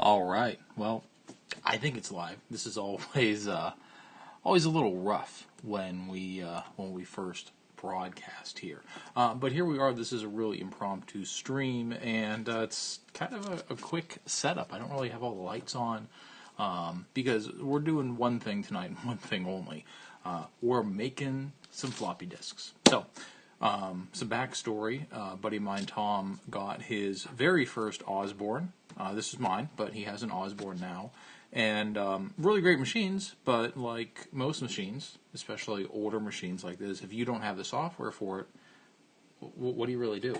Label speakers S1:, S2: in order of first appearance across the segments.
S1: All right. Well, I think it's live. This is always always a little rough when we first broadcast here. But here we are. This is a really impromptu stream, and it's kind of a quick setup. I don't really have all the lights on because we're doing one thing tonight and one thing only. We're making some floppy disks. So, some backstory. A buddy of mine, Tom, got his very first Osborne. This is mine, but he has an Osborne now. And really great machines, but like most machines, especially older machines like this, if you don't have the software for it, what do you really do,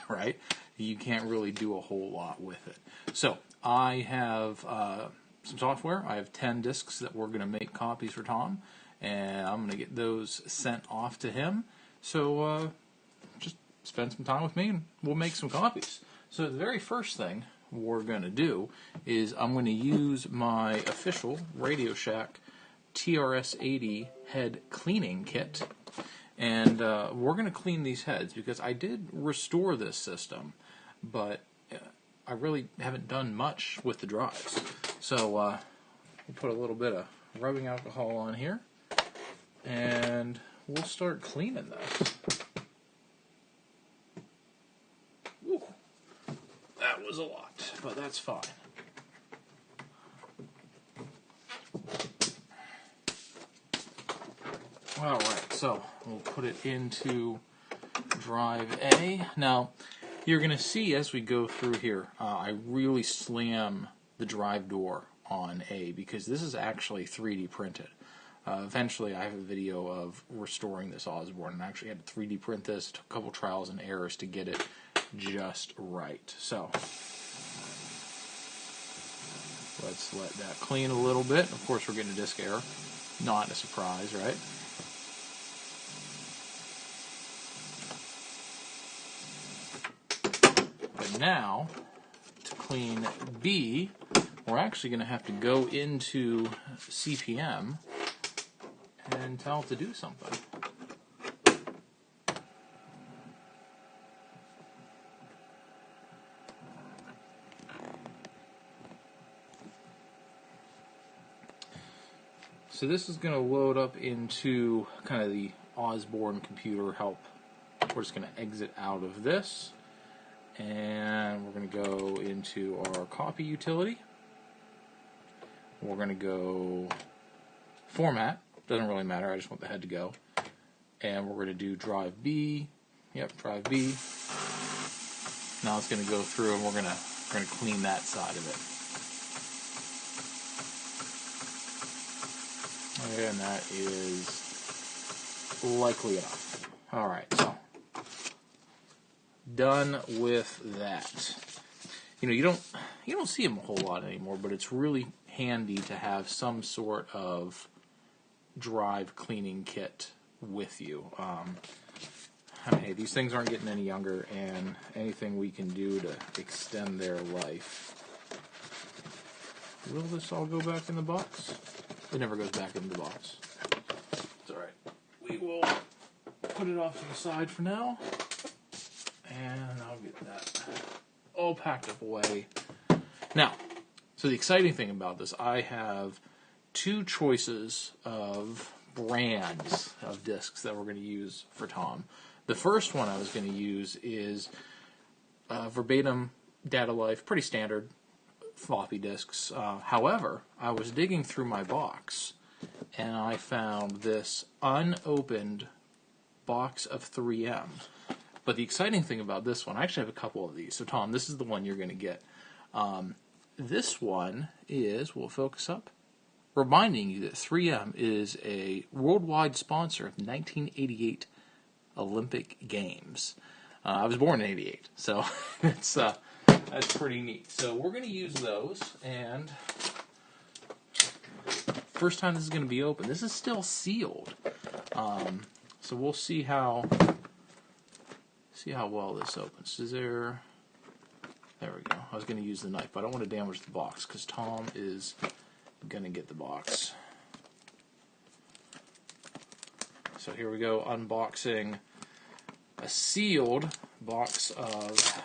S1: right? You can't really do a whole lot with it. So I have some software. I have 10 disks that we're going to make copies for Tom, and I'm going to get those sent off to him. So just spend some time with me, and we'll make some copies. So the very first thing we're going to do is I'm going to use my official Radio Shack TRS-80 head cleaning kit, and we're going to clean these heads because I did restore this system, but I really haven't done much with the drives. So we'll put a little bit of rubbing alcohol on here, and we'll start cleaning this. Woo. That was a lot, but that's fine. Alright, so we'll put it into drive A. Now, you're going to see as we go through here, I really slam the drive door on A because this is actually 3D printed. Eventually, I have a video of restoring this Osborne, and I actually had to 3D print this. It took a couple trials and errors to get it just right. So let's let that clean a little bit. Of course, we're getting a disk error. Not a surprise, right? But now, to clean B, we're actually going to have to go into CPM and tell it to do something. So this is going to load up into kind of the Osborne computer help. We're just going to exit out of this, and we're going to go into our copy utility. We're going to go format. Doesn't really matter. I just want the head to go. And we're going to do drive B. Yep, drive B. Now it's going to go through, and we're going to clean that side of it. And that is likely enough. Alright, so done with that. You don't see them a whole lot anymore, but it's really handy to have some sort of drive cleaning kit with you. Hey, these things aren't getting any younger, and anything we can do to extend their life. Will this all go back in the box? It never goes back in the box. It's alright. We will put it off to the side for now. And I'll get that all packed up away. Now, so the exciting thing about this, I have two choices of brands of discs that we're going to use for Tom. The first one I was going to use is verbatim Data Life, pretty standard floppy disks. However, I was digging through my box and I found this unopened box of 3M. But the exciting thing about this one, I actually have a couple of these. So Tom, this is the one you're going to get. This one is, will it focus up? Reminding you that 3M is a worldwide sponsor of the 1988 Olympic Games. I was born in 88, so that's pretty neat. So we're going to use those, and first time this is going to be open. This is still sealed, so we'll see how well this opens. Is there? There we go. I was going to use the knife, but I don't want to damage the box because Tom is going to get the box. So here we go, unboxing a sealed box of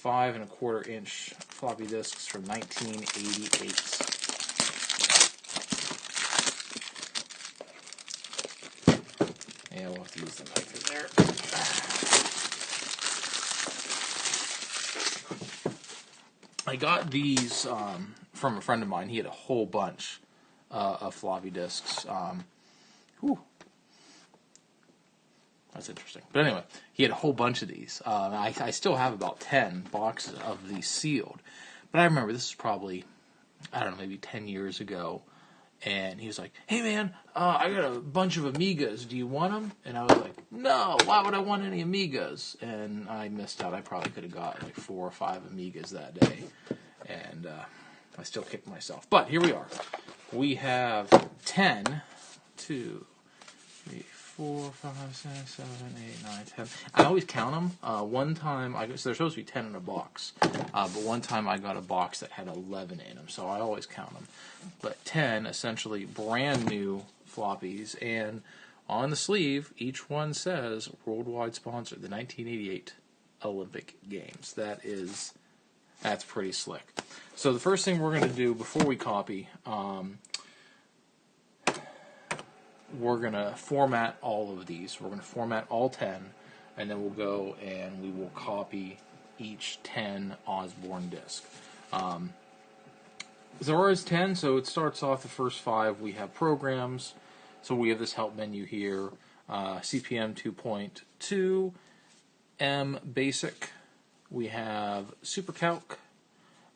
S1: 5.25-inch floppy disks from 1988. Yeah, we'll have to use the knife in there. I got these from a friend of mine. He had a whole bunch of floppy disks. Whew. That's interesting. But anyway, he had a whole bunch of these. I still have about 10 boxes of these sealed. But I remember this is probably, I don't know, maybe 10 years ago. And he was like, "Hey man, I got a bunch of Amigas. Do you want them?" And I was like, "No, why would I want any Amigas?" And I missed out. I probably could have got like 4 or 5 Amigas that day. And I still kicked myself. But here we are. We have 10, 2, 3, 4, 5, 6, 7, 8, 9, 10. I always count them. One time, so there's supposed to be 10 in a box. But one time I got a box that had 11 in them, so I always count them. But 10, essentially brand new floppies, and on the sleeve, each one says worldwide sponsor, the 1988 Olympic Games. That's pretty slick. So the first thing we're going to do before we copy, we're going to format all of these. We're going to format all 10, and then we'll go and we will copy each 10 Osborne disc. There is 10, so it starts off the first 5. We have programs, so we have this help menu here, CPM 2.2, M Basic. We have SuperCalc,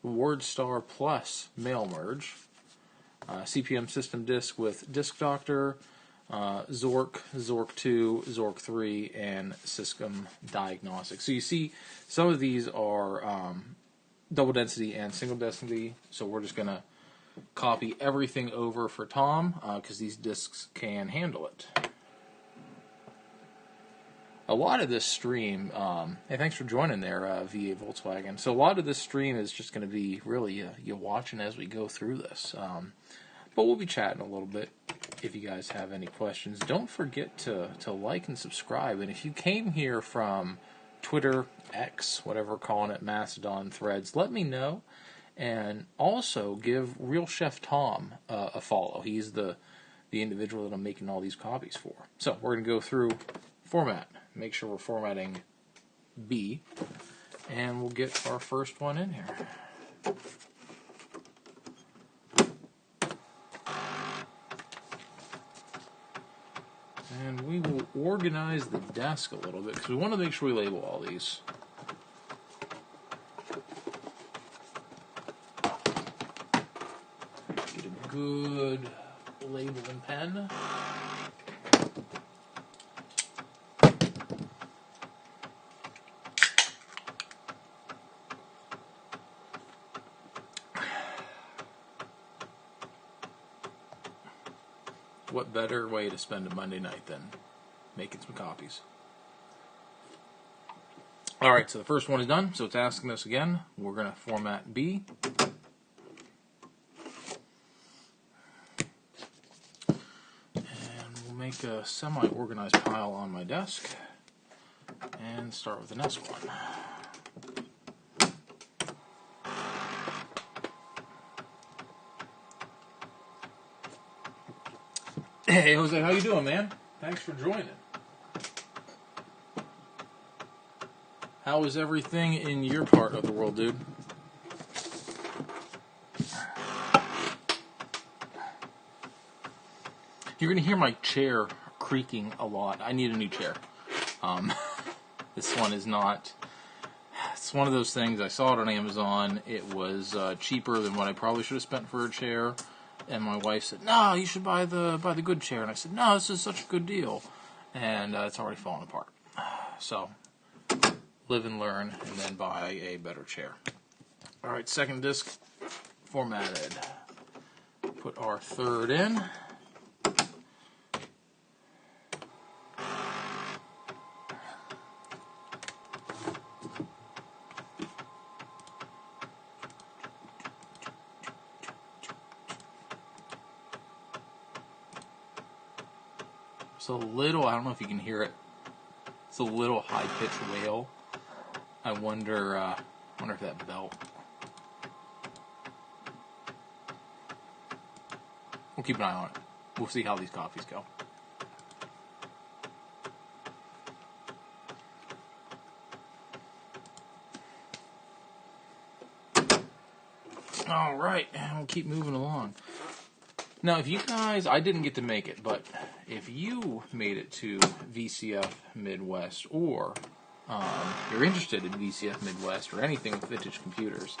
S1: WordStar Plus Mail Merge, CPM System Disk with Disk Doctor, Zork, Zork 2, Zork 3, and System Diagnostics. So you see, some of these are double density and single density, so we're just going to copy everything over for Tom, because these discs can handle it. A lot of this stream, hey, thanks for joining there, VA Volkswagen. So a lot of this stream is just going to be really you watching as we go through this. But we'll be chatting a little bit. If you guys have any questions, don't forget to like and subscribe. And if you came here from Twitter, X, whatever we're calling it, Mastodon, Threads, let me know. And also give Real Chef Tom a follow. He's the individual that I'm making all these copies for. So we're going to go through format. Make sure we're formatting B. And we'll get our first one in here. And we will organize the desk a little bit because we want to make sure we label all these. Get a good labeling pen. What better way to spend a Monday night than making some copies? Alright, so the first one is done, so it's asking us again. We're going to format B. And we'll make a semi-organized pile on my desk. And start with the next one. Hey, Jose, how you doing, man? Thanks for joining. How is everything in your part of the world, dude? You're going to hear my chair creaking a lot. I need a new chair. This one is not... It's one of those things, I saw it on Amazon. It was cheaper than what I probably should have spent for a chair. And my wife said, "No, you should buy the good chair." And I said, "No, this is such a good deal." And it's already fallen apart. So, live and learn, and then buy a better chair. All right, second disc formatted. Put our third in. It's a little, I don't know if you can hear it, it's a little high-pitched wail. I wonder Wonder if that belt. We'll keep an eye on it. We'll see how these coffees go. All right, and we'll keep moving along. Now, if you guys, I didn't get to make it, but if you made it to VCF Midwest, or you're interested in VCF Midwest or anything with vintage computers,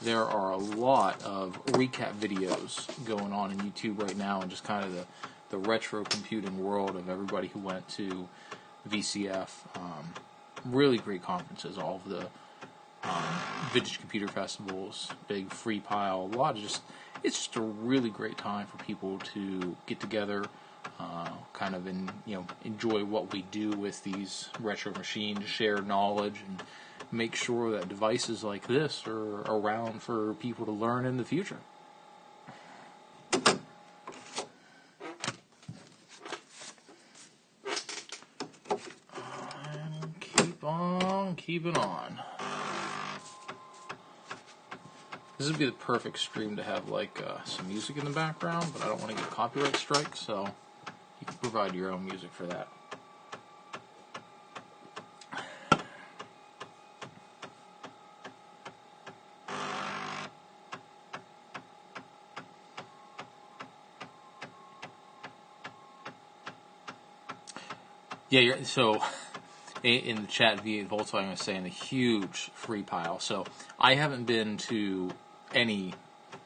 S1: there are a lot of recap videos going on in YouTube right now, and just kind of the retro computing world of everybody who went to VCF. Really great conferences, all of the vintage computer festivals, big free pile, a lot of it's just a really great time for people to get together, kind of enjoy what we do with these retro machines, share knowledge, and make sure that devices like this are around for people to learn in the future. And keep on keeping on. This would be the perfect stream to have some music in the background, but I don't want to get copyright strikes, so you can provide your own music for that. Yeah, so in the chat via Volkswagen was saying a huge free pile. So I haven't been to any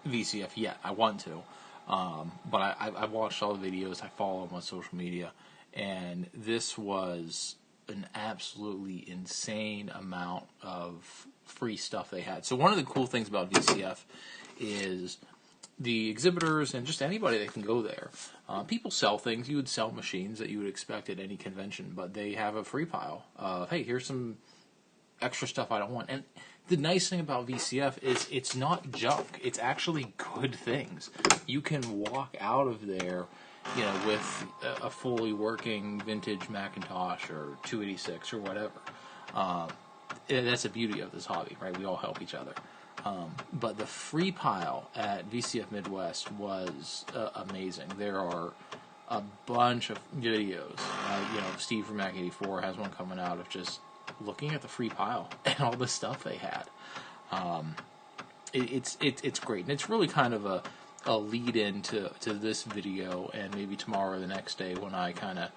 S1: VCF yet. I want to, but I've watched all the videos. I follow them on social media, and this was an absolutely insane amount of free stuff they had. So one of the cool things about VCF is the exhibitors and just anybody that can go there. People sell things. You would sell machines that you would expect at any convention, but they have a free pile of, hey, here's some extra stuff I don't want. And the nice thing about VCF is it's not junk. It's actually good things. You can walk out of there, with a fully working vintage Macintosh or 286 or whatever. That's the beauty of this hobby, right? We all help each other. But the free pile at VCF Midwest was amazing. There are a bunch of videos. Steve from Mac 84 has one coming out of just looking at the free pile and all the stuff they had. It's great, and it's really kind of a lead in to this video, and maybe tomorrow or the next day when I kind of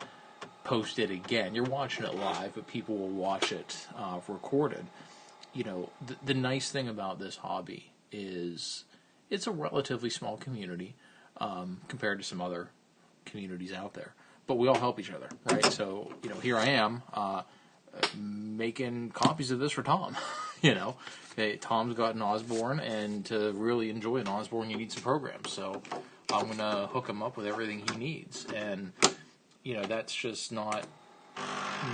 S1: post it again. You're watching it live, but people will watch it recorded. The nice thing about this hobby is it's a relatively small community compared to some other communities out there, but we all help each other, right? So, here I am making copies of this for Tom. Okay, Tom's got an Osborne, and to really enjoy an Osborne, you need some programs. So I'm going to hook him up with everything he needs, and that's just not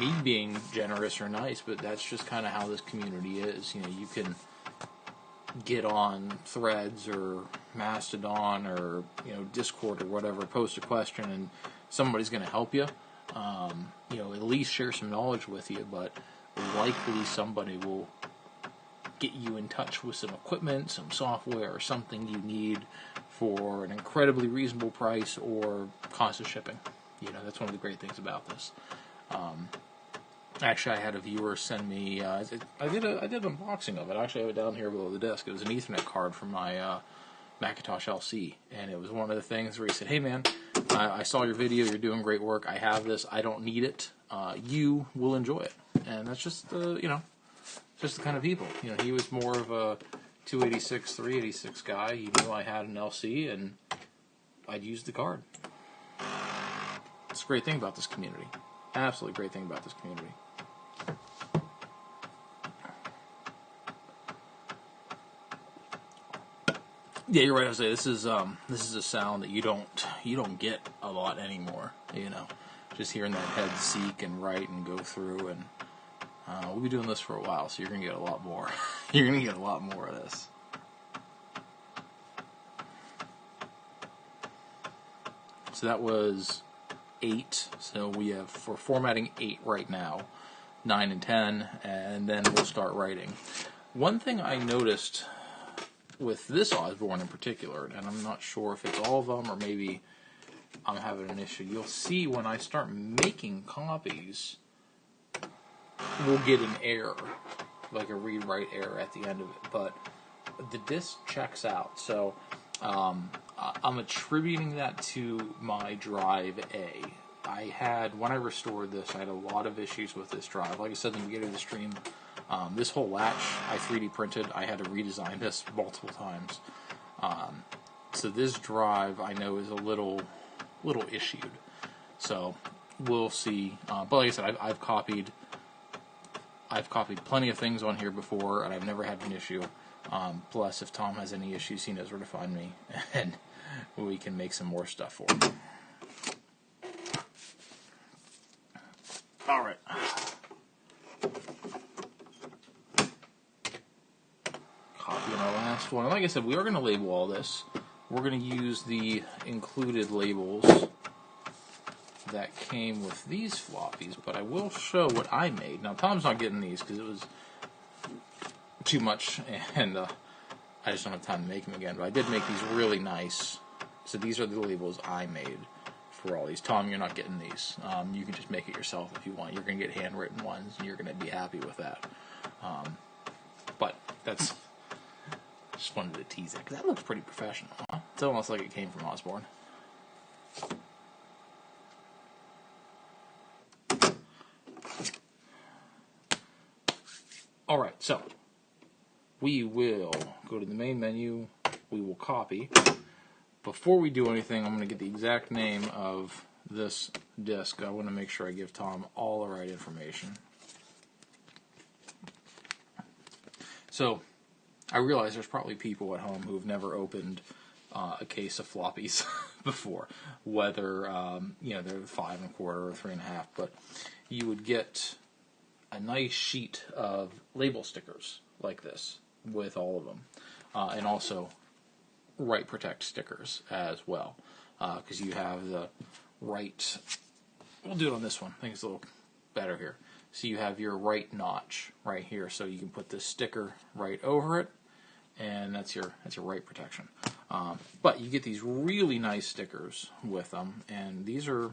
S1: me being generous or nice, but that's just kind of how this community is. You can get on Threads or Mastodon or Discord or whatever, post a question, and somebody's going to help you. At least share some knowledge with you, but likely somebody will get you in touch with some equipment, some software, or something you need for an incredibly reasonable price or cost of shipping. That's one of the great things about this. Actually, I had a viewer send me. I did an unboxing of it. I actually have it down here below the desk. It was an Ethernet card from my Macintosh LC, and it was one of the things where he said, "Hey, man, I saw your video. You're doing great work. I have this. I don't need it. You will enjoy it." And that's just just the kind of people. He was more of a 286, 386 guy. He knew I had an LC, and I'd use the card. It's a great thing about this community. Absolutely great thing about this community. Yeah, you're right, Jose. This is a sound that you don't get a lot anymore. Just hearing that head seek and write and go through, and we'll be doing this for a while, so you're gonna get a lot more. You're gonna get a lot more of this. So that was 8. So we're formatting 8 right now, 9 and 10, and then we'll start writing. One thing I noticed with this Osborne in particular, and I'm not sure if it's all of them or maybe I'm having an issue, you'll see when I start making copies, we'll get an error, like a read-write error at the end of it, but the disk checks out, so I'm attributing that to my drive A. When I restored this, I had a lot of issues with this drive. Like I said in the beginning of the stream, this whole latch I 3D printed. I had to redesign this multiple times. So this drive I know is a little issued. So we'll see. But like I said, I've copied plenty of things on here before, and I've never had an issue. Plus, if Tom has any issues, he knows where to find me, and we can make some more stuff for him. All right. Copying our last one. Like I said, we are going to label all this. We're going to use the included labels that came with these floppies, but I will show what I made. Now, Tom's not getting these because it was too much, and I just don't have time to make them again. But I did make these really nice. So these are the labels I made for all these. Tom, you're not getting these. You can just make it yourself if you want. You're going to get handwritten ones, and you're going to be happy with that. But that's... just wanted to tease it, because that looks pretty professional, huh? It's almost like it came from Osborne. Alright, so we will go to the main menu, we will copy. Before we do anything, I'm going to get the exact name of this disc. I want to make sure I give Tom all the right information. So, I realize there's probably people at home who've never opened a case of floppies before, whether they're 5 1/4 or 3 1/2, but you would get a nice sheet of label stickers like this with all of them, and also Write Protect stickers as well, because you have the right. We'll do it on this one. I think it's a little better here. So you have your right notch right here, so you can put this sticker right over it, and that's your right protection. But you get these really nice stickers with them, and these are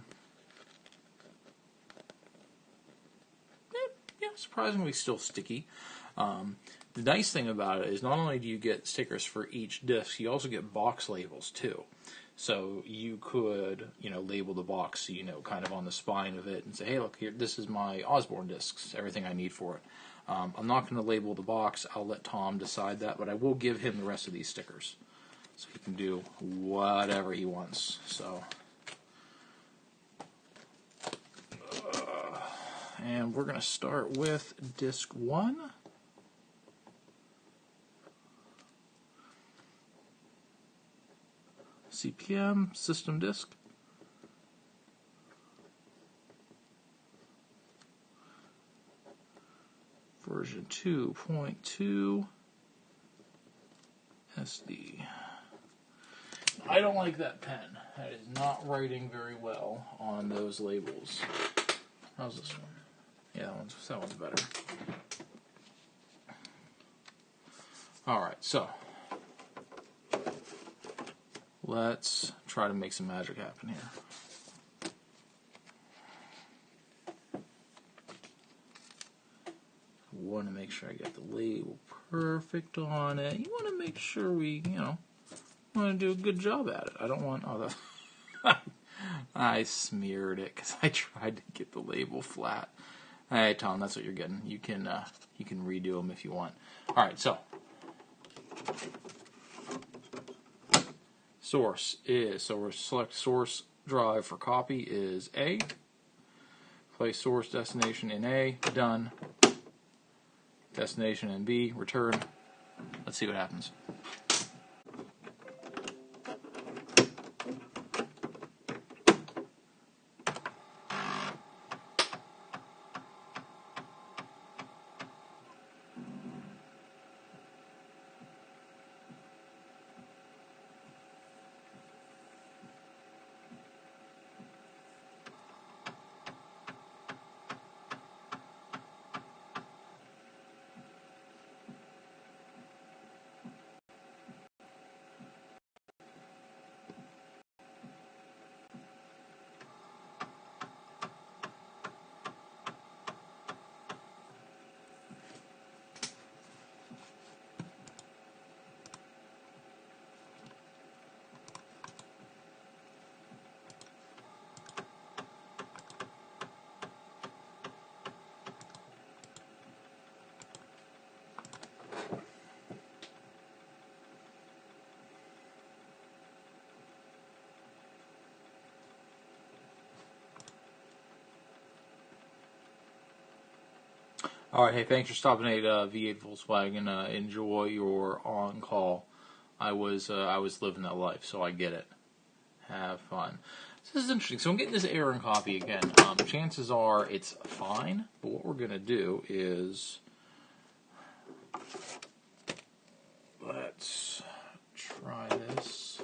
S1: surprisingly still sticky. The nice thing about it is not only do you get stickers for each disc, you also get box labels too. So you could, label the box, kind of on the spine of it and say, hey, look here, this is my Osborne discs, everything I need for it. I'm not going to label the box. I'll let Tom decide that, but I will give him the rest of these stickers, so he can do whatever he wants. So, and we're going to start with disc 1. CPM, system disk. Version 2.2 SD. I don't like that pen. That is not writing very well on those labels. How's this one? Yeah, that one's better. Alright, so let's try to make some magic happen here. Want to make sure I get the label perfect on it. You want to make sure we, want to do a good job at it. I don't want, I smeared it because I tried to get the label flat. Hey, Tom, that's what you're getting. You can redo them if you want. All right, so source is, so we'll select source drive for copy is A. Place source destination in A. Done. Destination in B. Return. Let's see what happens. All right, hey, thanks for stopping at V8 Volkswagen. Enjoy your on-call. I was living that life, so I get it. Have fun. So this is interesting. So I'm getting this error in copy again. Chances are it's fine, but what we're gonna do is let's try this.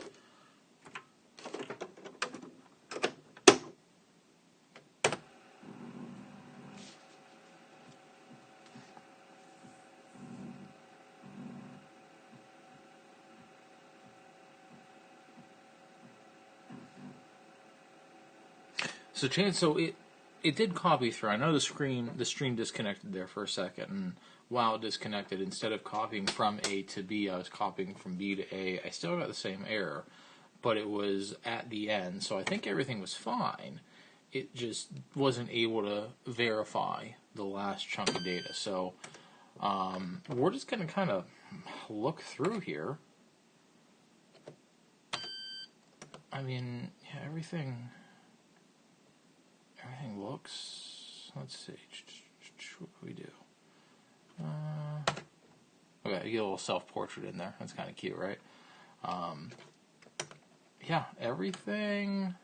S1: So it did copy through. I know the stream disconnected there for a second, and while it disconnected, instead of copying from A to B, I was copying from B to A. I still got the same error, but it was at the end, so I think everything was fine. It just wasn't able to verify the last chunk of data. So we're just going to kind of look through here. I mean, yeah, everything looks. Let's see. What do we do? Okay, you get a little self-portrait in there. That's kind of cute, right? Yeah, everything.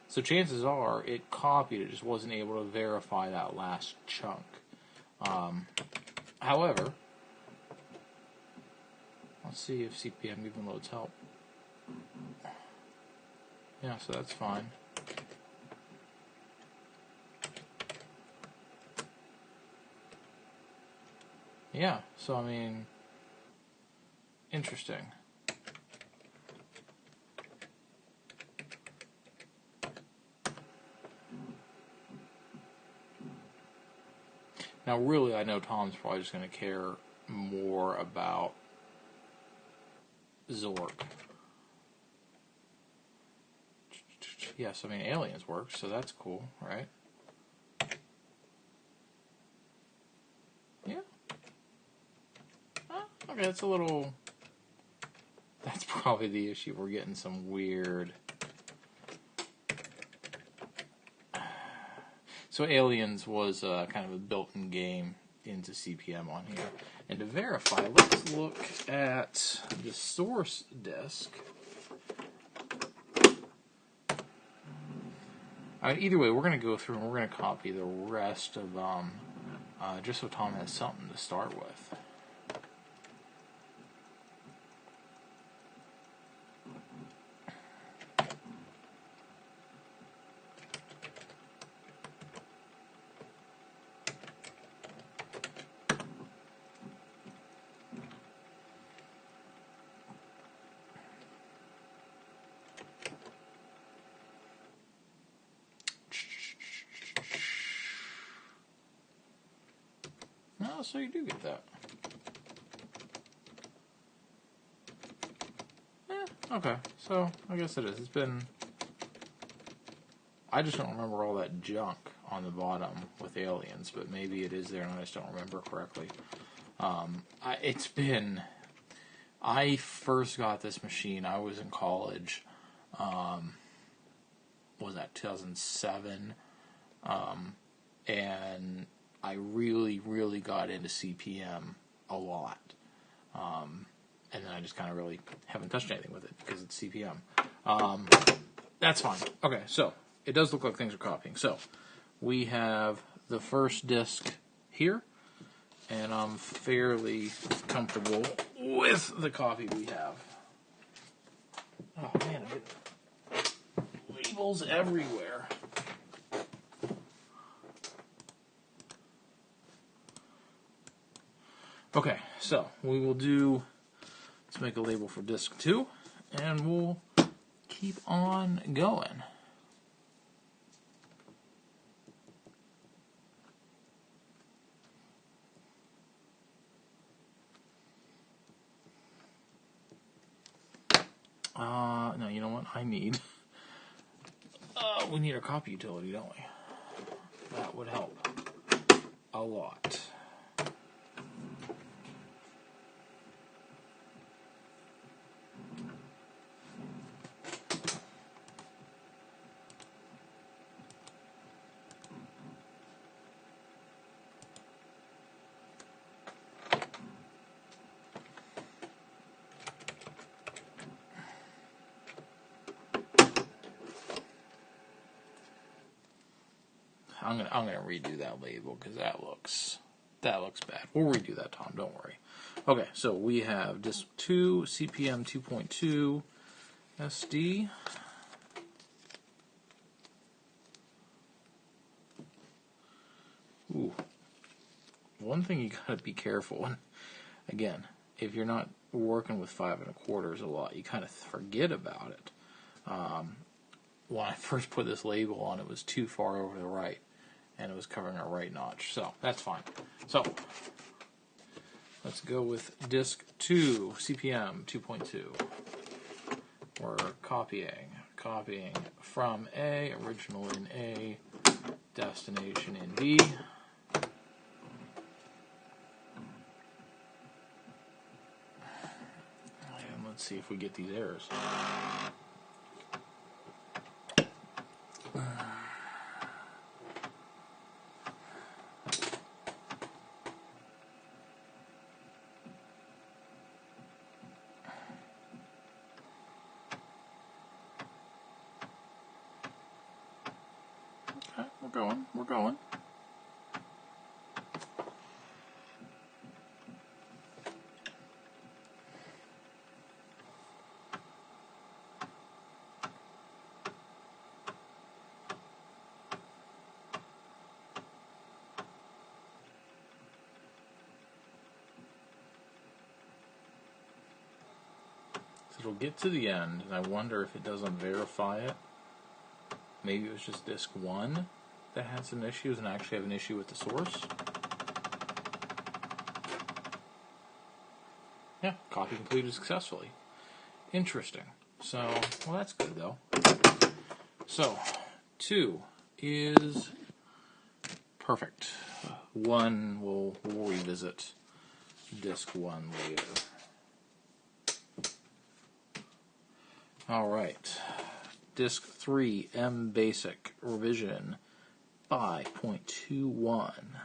S1: So chances are it copied, it just wasn't able to verify that last chunk. However, let's see if CPM even loads help. Yeah, so that's fine. Yeah, so I mean, interesting. Now, really, I know Tom's probably just going to care more about Zork. Yes, I mean, Aliens works, so that's cool, right? Yeah. Okay, that's a little... That's probably the issue. We're getting some weird... So Aliens was kind of a built-in game into CPM on here. And to verify, let's look at the source disk. Either way, we're going to go through and we're going to copy the rest of them, just so Tom has something to start with. No, so you do get that. Okay, so I guess it is. It's been... I just don't remember all that junk on the bottom with Aliens, but maybe it is there and I just don't remember correctly. It's been... I first got this machine, I was in college. What was that, 2007? And I really, really got into CPM a lot. And then I just kind of really haven't touched anything with it because it's CPM. That's fine. Okay, so it does look like things are copying. So we have the first disk here, and I'm fairly comfortable with the copy we have. Oh man, I get labels everywhere. Okay, so we will do, let's make a label for disk 2, and we'll keep on going. No, you know what I need? We need a copy utility, don't we? That would help a lot. I'm gonna redo that label because that looks bad. We'll redo that, Tom. Don't worry. Okay, so we have disk 2, CPM 2.2, SD. Ooh. One thing you gotta be careful, and again, if you're not working with 5 1/4 a lot, you kind of forget about it. When I first put this label on, it was too far over to the right, and it was covering our right notch, so that's fine. So let's go with disk 2, CPM 2.2. We're copying from A, original in A, destination in B. And let's see if we get these errors. Okay, we're going. So it'll get to the end, and I wonder if it doesn't verify it. Maybe it was just disk 1 that had some issues and I actually have an issue with the source. Yeah, copy completed successfully. Interesting. So, well, that's good though. So, 2 is perfect. 1 we'll revisit disk 1 later. All right. Disk 3 M Basic revision 5.21.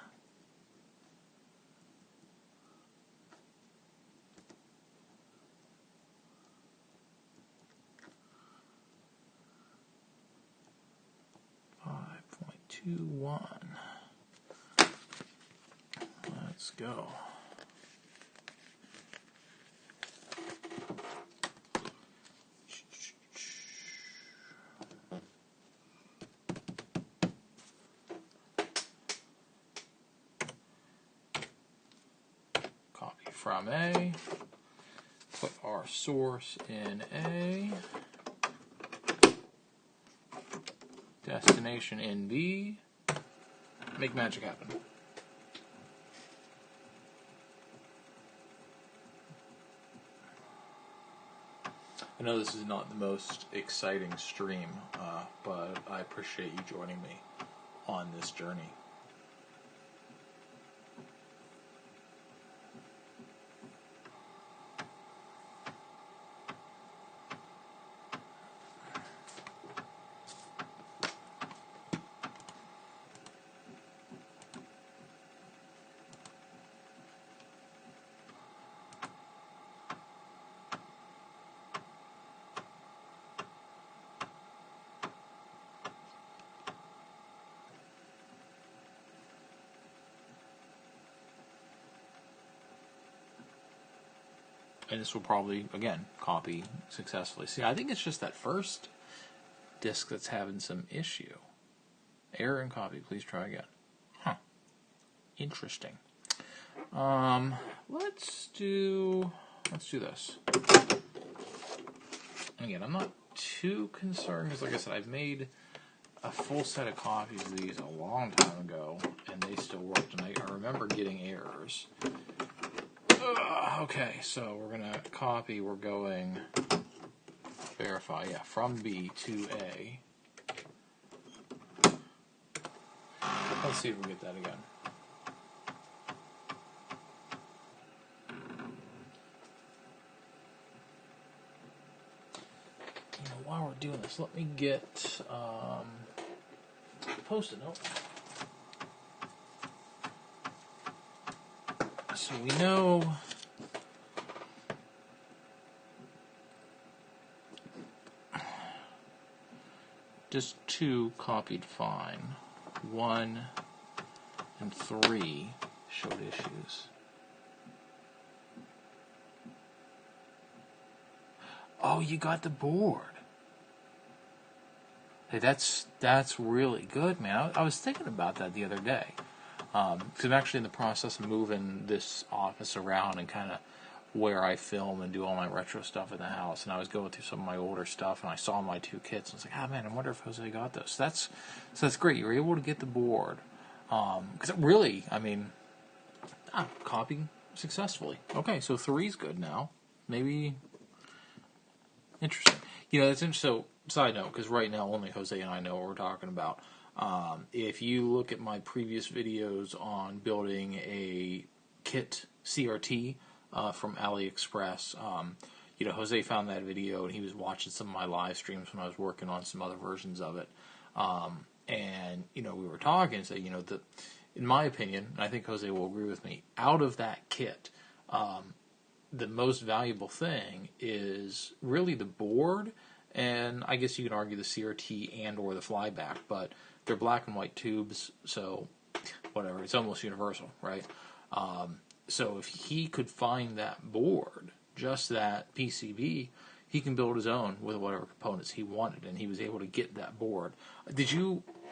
S1: Let's go. Copy from A. Put our source in A. Destination in B. Make magic happen. I know this is not the most exciting stream, but I appreciate you joining me on this journey. And this will probably, again, copy successfully. See, I think it's just that first disk that's having some issue. Error in copy, please try again. Huh. Interesting. Let's do this. And again, I'm not too concerned because, like I said, I've made a full set of copies of these a long time ago, and they still worked. And I remember getting errors. Okay, so we're gonna copy. We're going verify. Yeah, from B to A. Let's see if we get that again. You know, while we're doing this, let me get Post-it note. So we know disk 2 copied fine. 1 and 3 showed issues. Oh, you got the board. Hey, that's really good, man. I was thinking about that the other day. Because I'm actually in the process of moving this office around and kind of where I film and do all my retro stuff in the house. And I was going through some of my older stuff, and I saw my 2 kits. And I was like, man, I wonder if Jose got those. So that's great. You were able to get the board. Because it really, copied successfully. Okay, so 3's good now. Maybe, interesting. That's interesting. So, side note, because right now only Jose and I know what we're talking about. If you look at my previous videos on building a kit CRT from AliExpress, Jose found that video and he was watching some of my live streams when I was working on some other versions of it. And we were talking and said, that in my opinion, and I think Jose will agree with me, out of that kit, the most valuable thing is really the board, and I guess you can argue the CRT and or the flyback, but they're black and white tubes, so whatever, it's almost universal, right? So if he could find that board, just that PCB, he can build his own with whatever components he wanted, and he was able to get that board.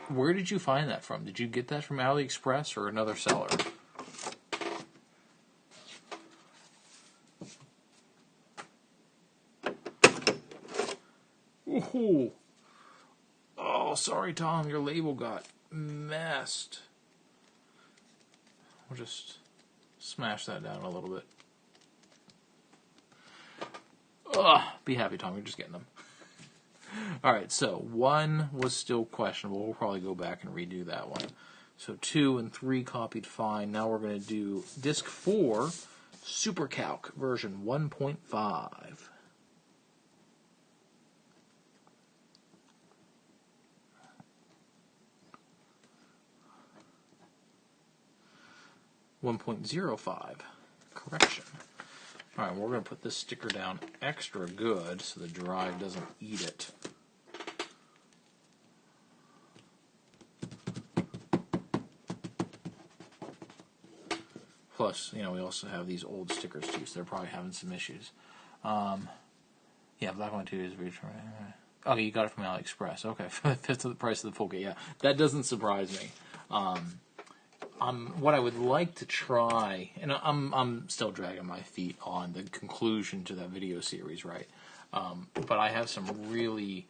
S1: Where did you find that from? Did you get that from AliExpress or another seller? Ooh. Oh, sorry, Tom. Your label got messed. We'll just smash that down a little bit. Ugh. Be happy, Tom. You're just getting them. Alright, so 1 was still questionable. We'll probably go back and redo that one. So 2 and 3 copied fine. Now we're going to do Disc 4, Super Calc version 1.5. 1.05. Correction. Alright, we're going to put this sticker down extra good so the drive doesn't eat it. Plus, we also have these old stickers too, so they're probably having some issues. Yeah, black one too is reach. Okay, you got it from AliExpress. Okay, for the fifth of the price of the full kit. Yeah, that doesn't surprise me. What I would like to try, and I'm still dragging my feet on the conclusion to that video series, right? But I have some really,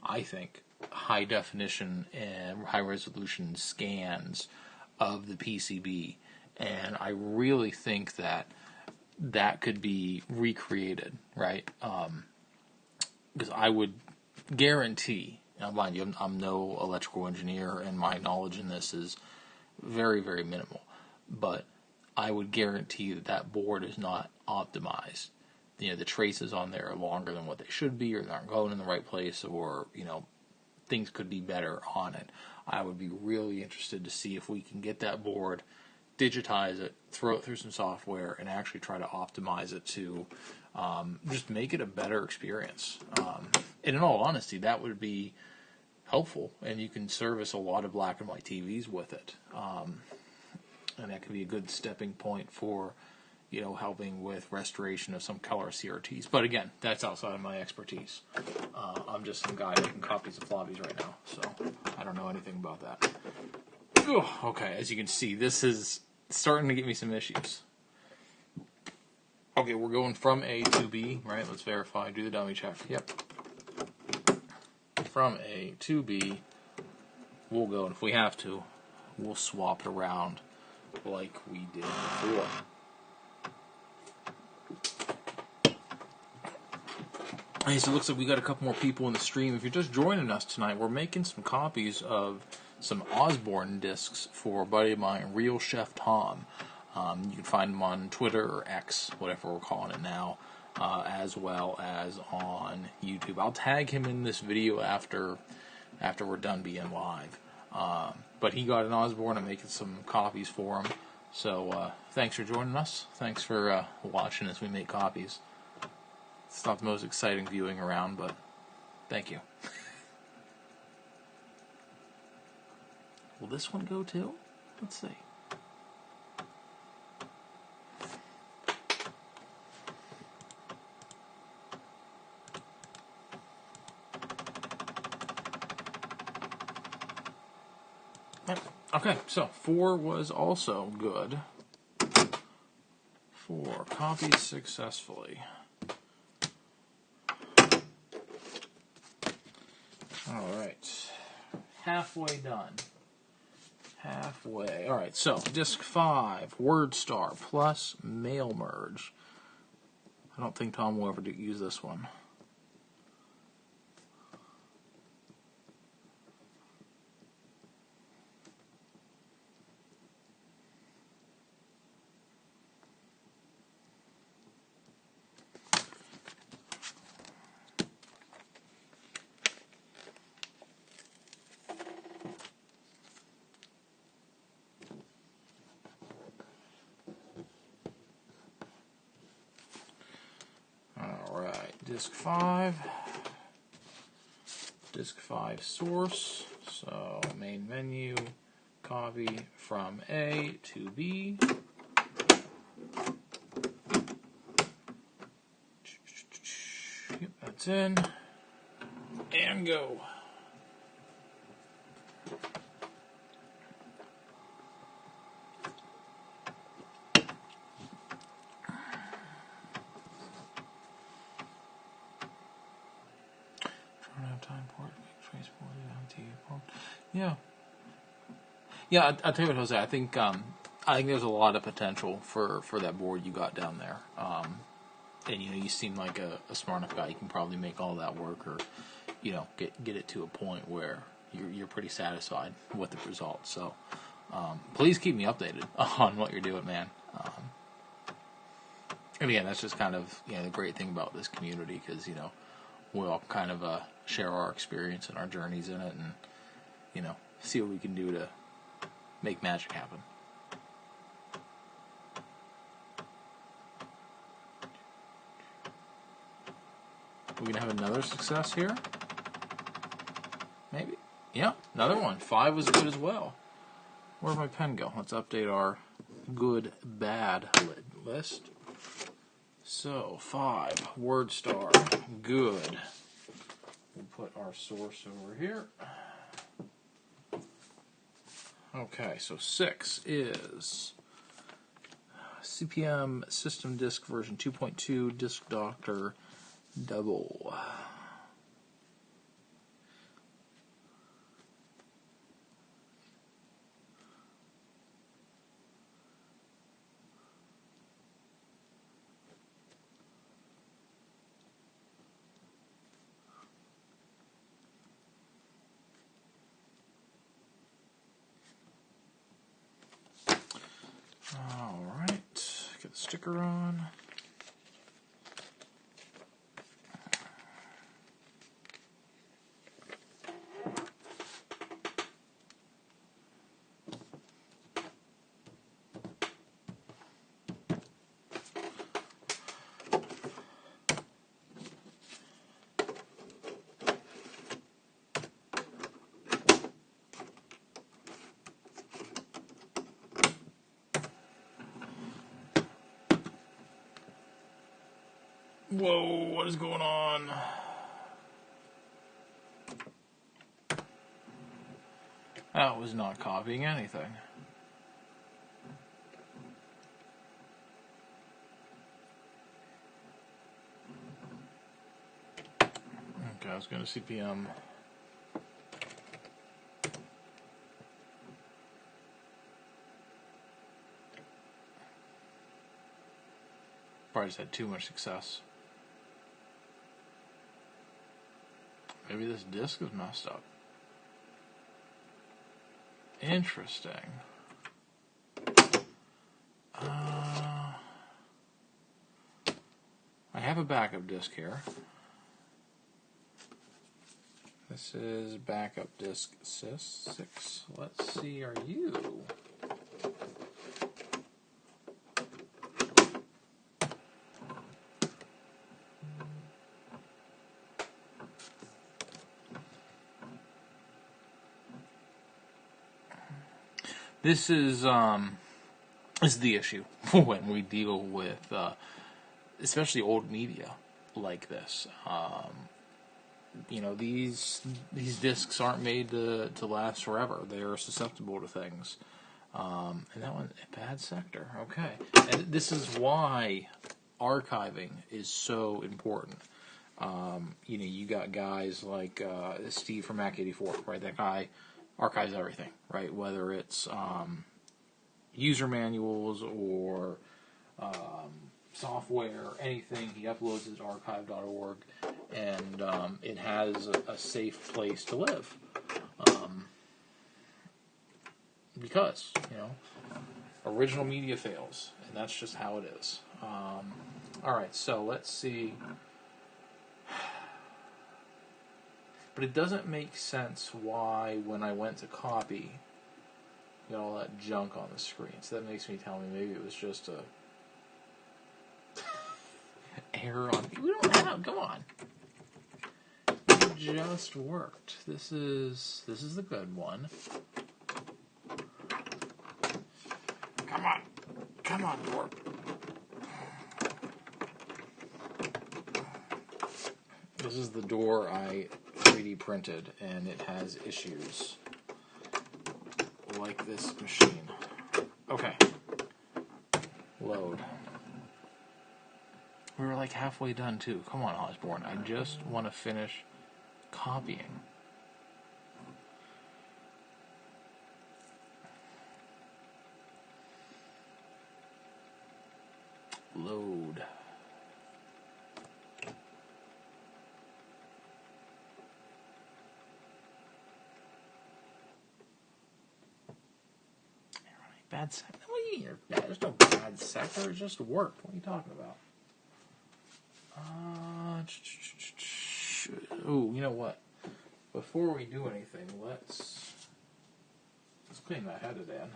S1: I think, high definition and high resolution scans of the PCB, and I really think that could be recreated, right? Because I would guarantee, now mind you, I'm no electrical engineer, and my knowledge in this is very, very minimal, but I would guarantee that board is not optimized. The traces on there are longer than what they should be, or they aren't going in the right place, or things could be better on it. I would be really interested to see if we can get that board, digitize it, throw it through some software, and actually try to optimize it to just make it a better experience. And in all honesty, that would be helpful, and you can service a lot of black and white TVs with it. And that could be a good stepping point for, helping with restoration of some color CRTs. But again, that's outside of my expertise. I'm just some guy making copies of floppies right now, so I don't know anything about that. Ugh, okay, as you can see, this is starting to give me some issues. Okay, we're going from A to B, right? Let's verify, do the dummy check. Yep. From A to B, we'll go, and if we have to, we'll swap it around like we did before. Hey, so it looks like we got a couple more people in the stream. If you're just joining us tonight, we're making some copies of some Osborne discs for a buddy of mine, Real Chef Tom. You can find him on Twitter or X, whatever we're calling it now, as well as on YouTube. I'll tag him in this video after we're done being live. But he got an Osborne. I'm making some copies for him. So thanks for joining us. Thanks for watching as we make copies. It's not the most exciting viewing around, but thank you. Will this one go too? Let's see. Okay, so 4 was also good. 4 copies successfully. Alright. Halfway done. Halfway. Alright, so disc 5, Word Star plus Mail Merge. I don't think Tom will ever use this one. Disc 5. Disc 5 source. So main menu, copy from A to B. Yep, that's in. And go. Yeah. Yeah, I'll tell you what, Jose. I think there's a lot of potential for that board you got down there. And you seem like a smart enough guy. You can probably make all that work, or get it to a point where you're pretty satisfied with the results. So please keep me updated on what you're doing, man. And again, that's just kind of the great thing about this community, because we all kind of share our experience and our journeys in it, and see what we can do to make magic happen. We're gonna have another success here. Maybe. Yeah, another one. 5 was good as well. Where'd my pen go? Let's update our good, bad list. So, 5, Word Star, good. We'll put our source over here. Okay, so 6 is CPM System Disk version 2.2 Disk Doctor Double. Alright, get the sticker on. Whoa, what is going on? That was not copying anything. Okay, I was going to CPM. Probably just had too much success. Maybe this disc is messed up. Interesting. I have a backup disc here. This is backup disc 6. Let's see, are you? This is the issue when we deal with, especially old media like this. These discs aren't made to last forever. They are susceptible to things. And that one, a bad sector. Okay. And this is why archiving is so important. You got guys like Steve from Mac 84, right? That guy archives everything, right? Whether it's user manuals or software, anything, he uploads it to archive.org, and it has a safe place to live. Because, original media fails, and that's just how it is. Alright, so let's see. But it doesn't make sense why, when I went to copy, got all that junk on the screen. So that makes me tell me maybe it was just a error on. We don't have. Come on. It just worked. This is the good one. Come on, board. This is the door I 3D printed, and it has issues like this machine. Okay. Load. We were like halfway done too. Come on, Osborne. I just want to finish copying. Load. Bad sector? What do you mean? There's no bad sector. It just worked. What are you talking about? Ooh, you know what? Before we do anything, let's clean that head again.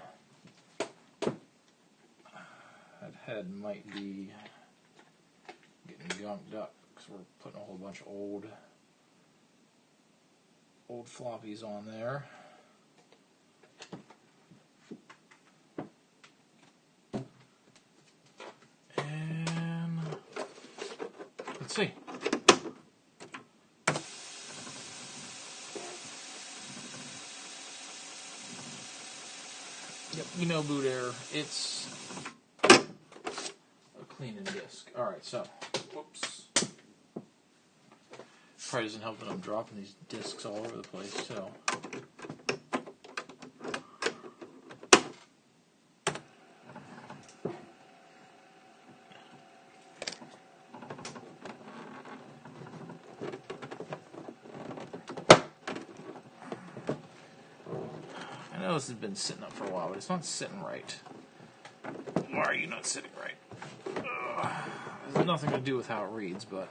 S1: That head might be getting gunked up because we're putting a whole bunch of old floppies on there. And let's see. Yep, boot error. It's a cleaning disk. Alright, so, whoops. Probably doesn't help that I'm dropping these discs all over the place, so. I know this has been sitting up for a while, but it's not sitting right. Why are you not sitting right? It has nothing to do with how it reads, but...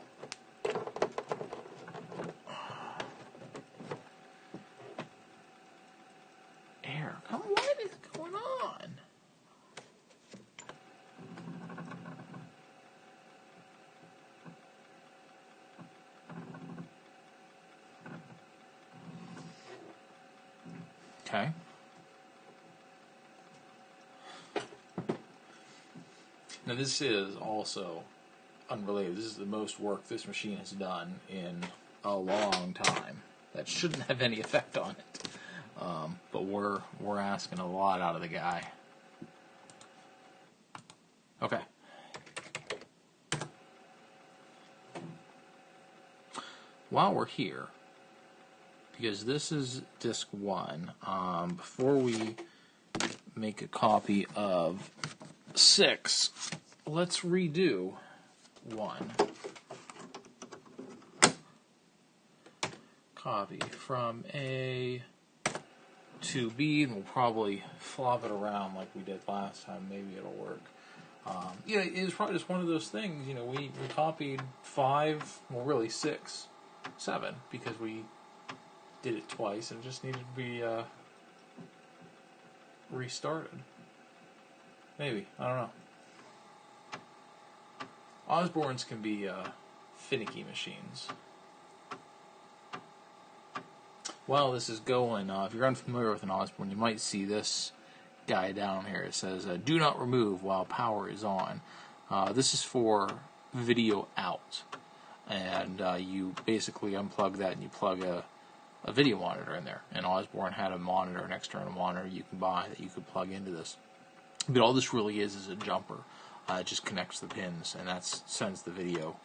S1: Air. Come on, what is going on? Okay. Now this is also unrelated. This is the most work this machine has done in a long time. That shouldn't have any effect on it. But we're asking a lot out of the guy. Okay. While we're here, because this is disc 1, before we make a copy of 6, let's redo 1. Copy from A to B, and we'll probably flop it around like we did last time. Maybe it'll work. It's probably just one of those things. We copied 5, well, really 6, 7, because we did it twice and it just needed to be restarted. Maybe. I don't know. Osbornes can be finicky machines. While this is going, if you're unfamiliar with an Osborne, you might see this guy down here. It says, do not remove while power is on. This is for video out. And you basically unplug that and you plug a video monitor in there. And Osborne had a monitor, an external monitor you can buy that you could plug into this. But all this really is a jumper. It just connects the pins, and that sends the video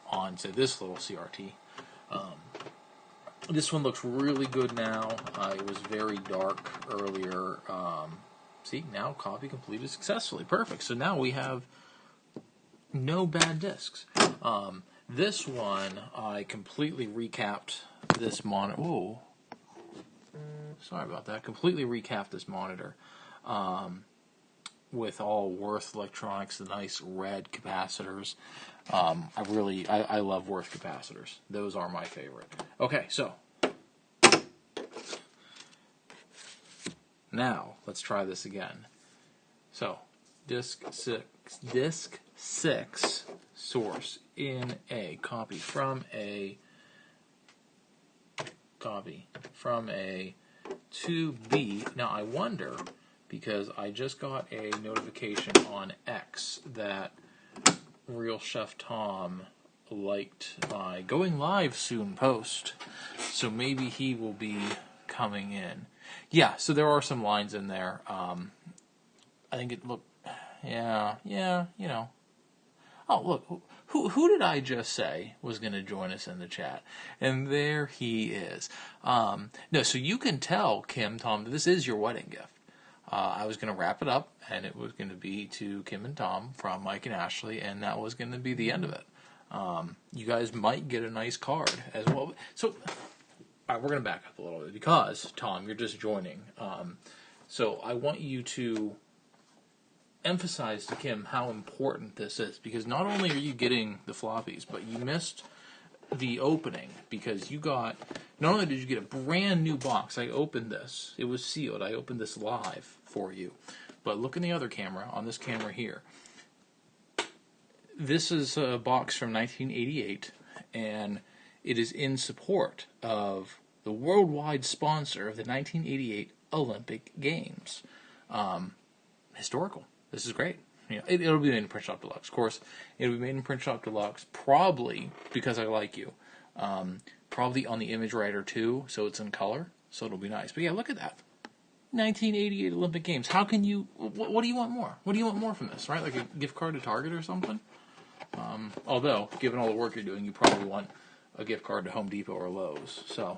S1: onto this little CRT. This one looks really good now. It was very dark earlier. See, now copy completed successfully. Perfect. So now we have no bad discs. This one, I completely recapped this monitor. Whoa. Sorry about that. Completely recapped this monitor with all Worth Electronics, the nice red capacitors. I love Worth capacitors. Those are my favorite. Okay, so now let's try this again. So disc six source in A, copy from A to B. Now I wonder, because I just got a notification on X that Real Chef Tom liked my going live soon post, so maybe he will be coming in. Yeah, so there are some lines in there. I think it looked, yeah, you know. Oh, look, who did I just say was going to join us in the chat? And there he is. No, so you can tell, Kim, Tom, that this is your wedding gift. I was going to wrap it up, and it was going to be to Kim and Tom from Mike and Ashley, and that was going to be the end of it. You guys might get a nice card as well. So, all right, we're going to back up a little bit because, Tom, you're just joining. So I want you to emphasize to Kim how important this is, because not only are you getting the floppies, but you missed the opening because you got, not only did you get a brand new box, I opened this, it was sealed, I opened this live for you, but look in the other camera, on this camera here. This is a box from 1988, and it is in support of the worldwide sponsor of the 1988 Olympic Games. Historical. This is great. You know, it'll be made in Print Shop Deluxe. Of course, it'll be made in Print Shop Deluxe, probably because I like you. Probably on the image writer too, so it's in color, so it'll be nice. But yeah, look at that. 1988 Olympic Games. How can you, what do you want more? What do you want more from this, right? Like a gift card to Target or something? Although, given all the work you're doing, you probably want a gift card to Home Depot or Lowe's. So,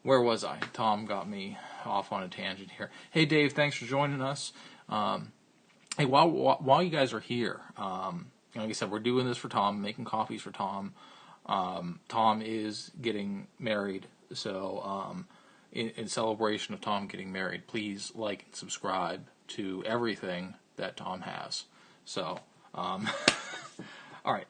S1: where was I? Tom got me off on a tangent here. Hey, Dave, thanks for joining us. Hey, while you guys are here, like I said, we're doing this for Tom, making copies for Tom. Tom is getting married, so in celebration of Tom getting married, please like and subscribe to everything that Tom has. So, all right.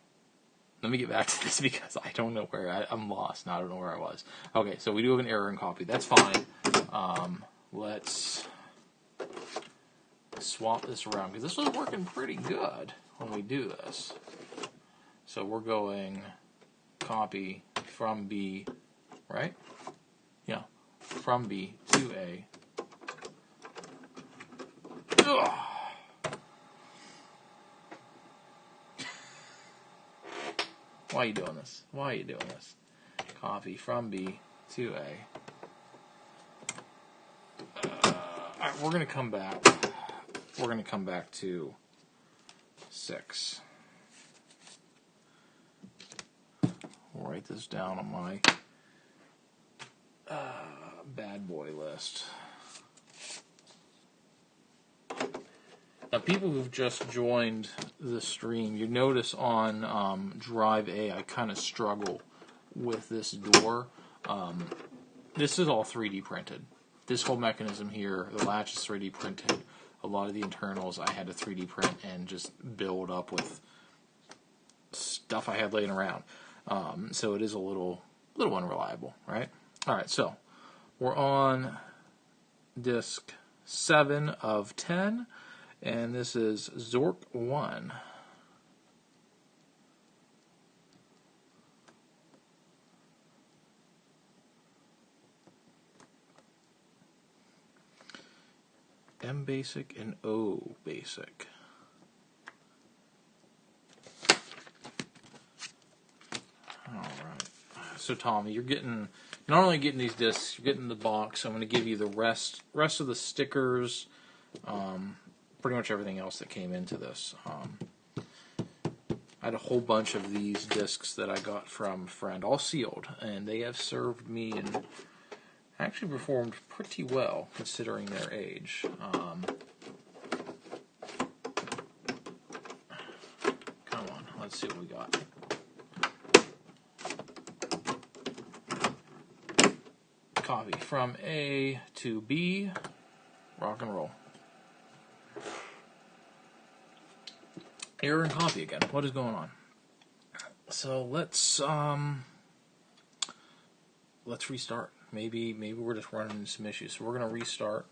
S1: Let me get back to this because I don't know where I'm lost. Now I don't know where I was. Okay, so we do have an error in copy. That's fine. Let's swap this around because this was working pretty good when we do this. So we're going copy from B, right? Yeah, from B to A. Ugh. Why are you doing this? Why are you doing this? Copy from B to A. Alright, we're going to come back. We're going to come back to 6. We'll write this down on my bad boy list. Now, people who've just joined the stream, you notice on Drive A, I kind of struggle with this door. This is all 3D printed. This whole mechanism here, the latch is 3D printed. A lot of the internals I had to 3D print and just build up with stuff I had laying around. So it is a little unreliable, right? All right, so we're on disc 7 of 10. And this is Zork 1. M basic and O basic. Alright. So Tommy, you're not only getting these discs, you're getting the box. I'm going to give you the rest of the stickers, pretty much everything else that came into this. I had a whole bunch of these discs that I got from a friend, all sealed, and they have served me and actually performed pretty well considering their age. Come on, let's see what we got. Copy from A to B, rock and roll. Error and copy again. What is going on? So let's restart. Maybe we're just running into some issues. So we're gonna restart,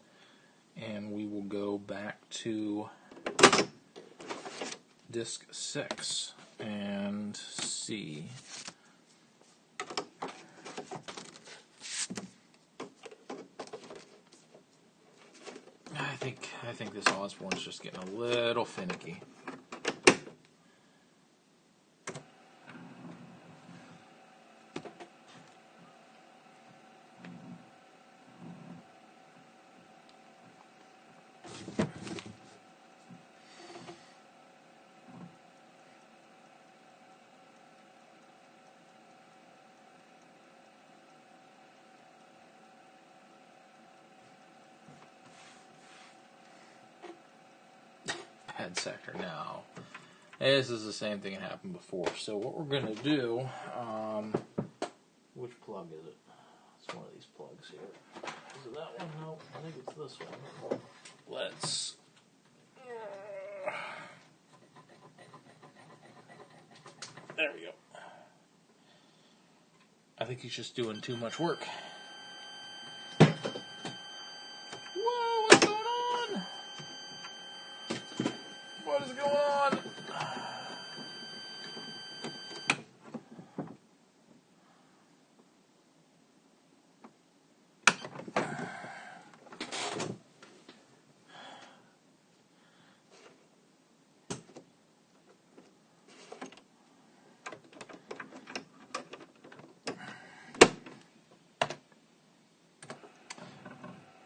S1: and we will go back to disk 6 and see. I think this Osborne's just getting a little finicky. Head sector now. This is the same thing that happened before. So what we're going to do, which plug is it? It's one of these plugs here. Is it that one? No, I think it's this one. Let's... There we go. I think he's just doing too much work. Whoa, what's going on? What is going on?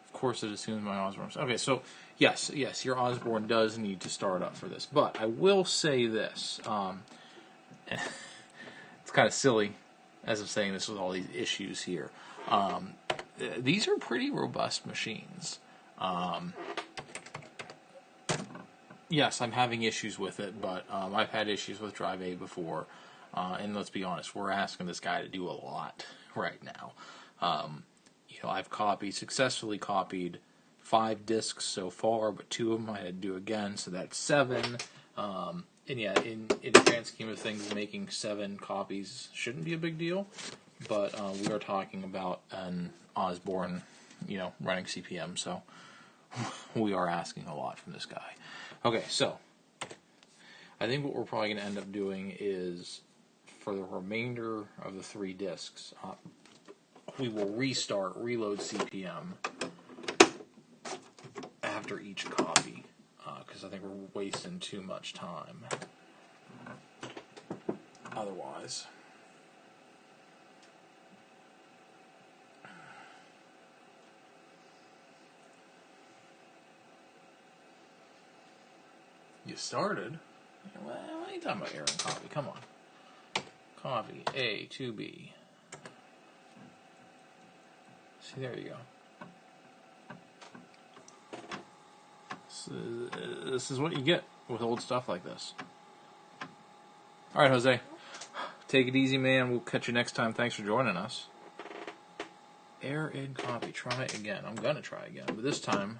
S1: Of course it assumes my Osborne. Okay, so yes, your Osborne does need to start up for this. But I will say this. It's kind of silly as I'm saying this with all these issues here. These are pretty robust machines. Yes, I'm having issues with it, but I've had issues with Drive A before. And let's be honest, we're asking this guy to do a lot right now. I've successfully copied 5 discs so far, but 2 of them I had to do again, so that's 7. And yeah, in the grand scheme of things, making 7 copies shouldn't be a big deal, but we are talking about an Osborne, running CPM, so we are asking a lot from this guy. Okay, so I think what we're probably going to end up doing is, for the remainder of the 3 discs, we will reload CPM after each copy, because I think we're wasting too much time otherwise. You started? What are you talking about, Aaron? Copy, come on. Copy A to B. See, there you go. This is what you get with old stuff like this. Alright, Jose. Take it easy, man. We'll catch you next time. Thanks for joining us. Error in copy. Try again. I'm going to try again. But this time,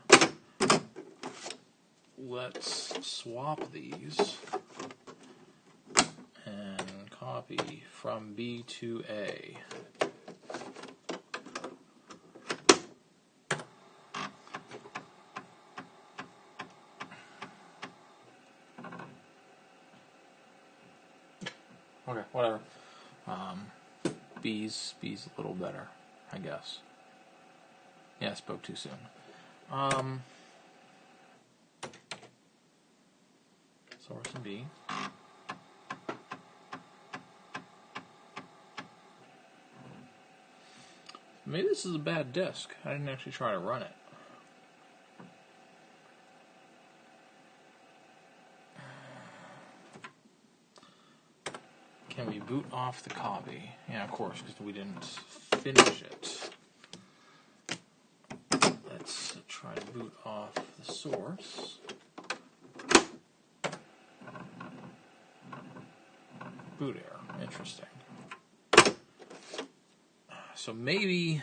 S1: let's swap these and copy from B to A. Okay, whatever. B's a little better, I guess. Yeah, I spoke too soon. Source and B. Maybe this is a bad disk. I didn't actually try to run it. Can we boot off the copy? Yeah, of course, because we didn't finish it. Let's try to boot off the source. Boot error. Interesting. So maybe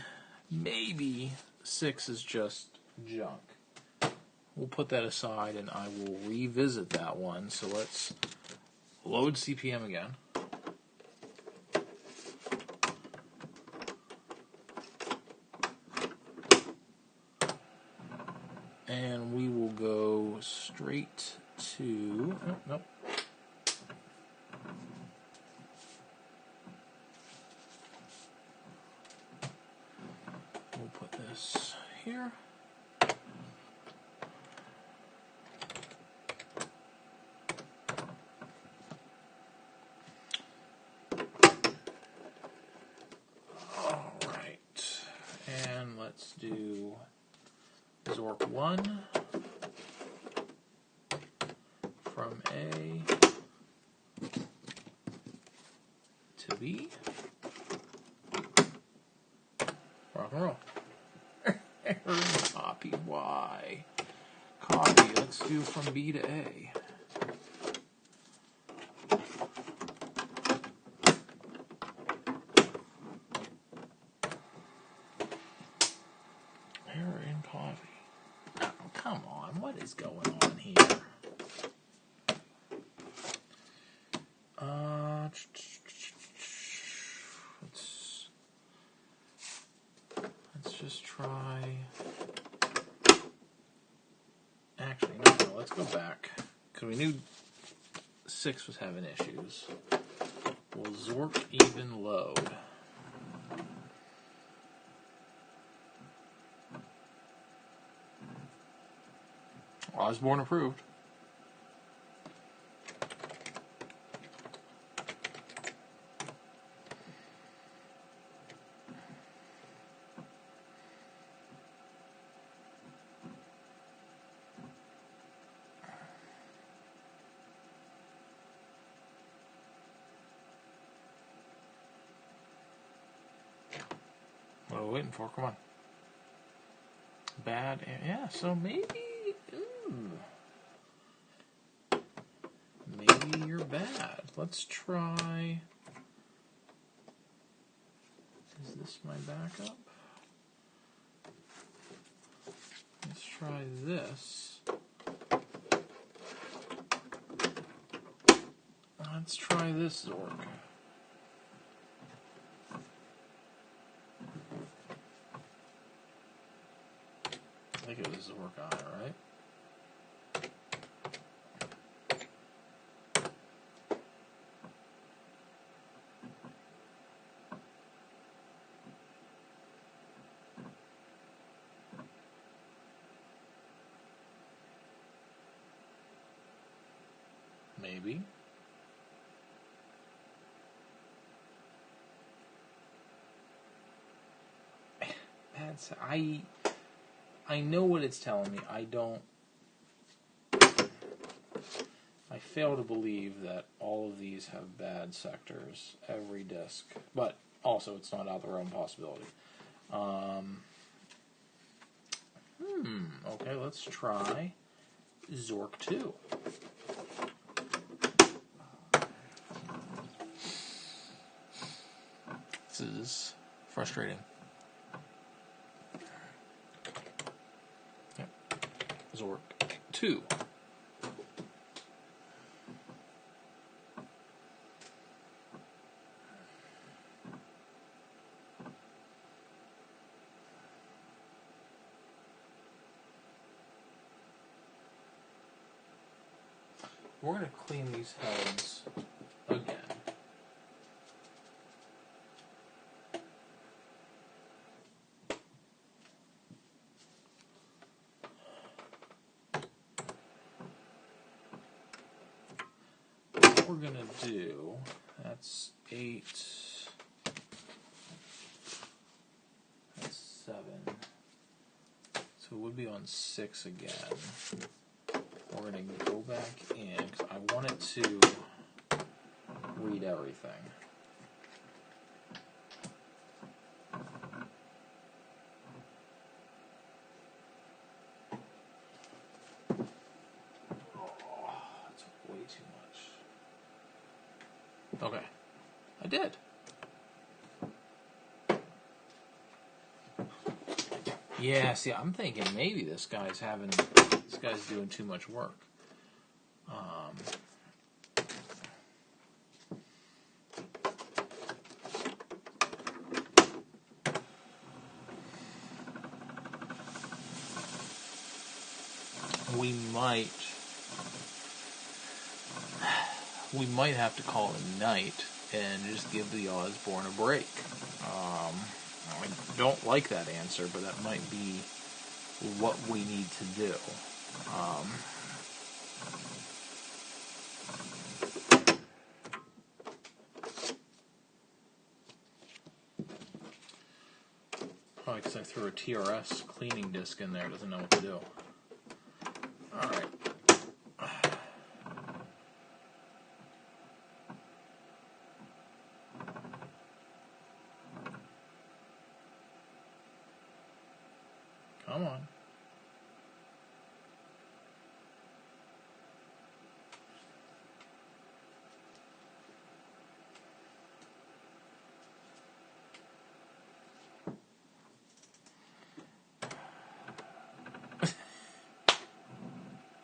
S1: 6 is just junk. We'll put that aside and I will revisit that one. So let's load CPM again. And we will go straight to... Oh, nope. We'll put this here. All right. And let's do Zork 1 from A to B. Rock and roll. Copy. Why? Copy. Let's do from B to A. Error in copy. Oh, come on. What is going on here? Let's just try. Actually, no. Let's go back because we knew 6 was having issues. We'll Zork even load. Osborne approved. What are we waiting for? Come on. Bad. Yeah, so maybe... Maybe you're bad. Let's try... Is this my backup? Let's try this. Let's try this Zork. I think it was Zork I, right? Maybe. That's I know what it's telling me. I fail to believe that all of these have bad sectors, every disk. But also, it's not out of the realm of possibility. Okay, let's try Zork 2. This is frustrating. Yep. Zork 2. We're going to clean these heads again. we're going to do, that's 8, that's 7, so it would be on 6 again. We're going to go back in, because I want it to read everything. Okay, I did. Yeah, see, I'm thinking maybe this guy's doing too much work. We might have to call it a night and just give the Osborne a break. I don't like that answer, but that might be what we need to do. Probably because I threw a TRS cleaning disc in there, doesn't know what to do. Alright. Come on.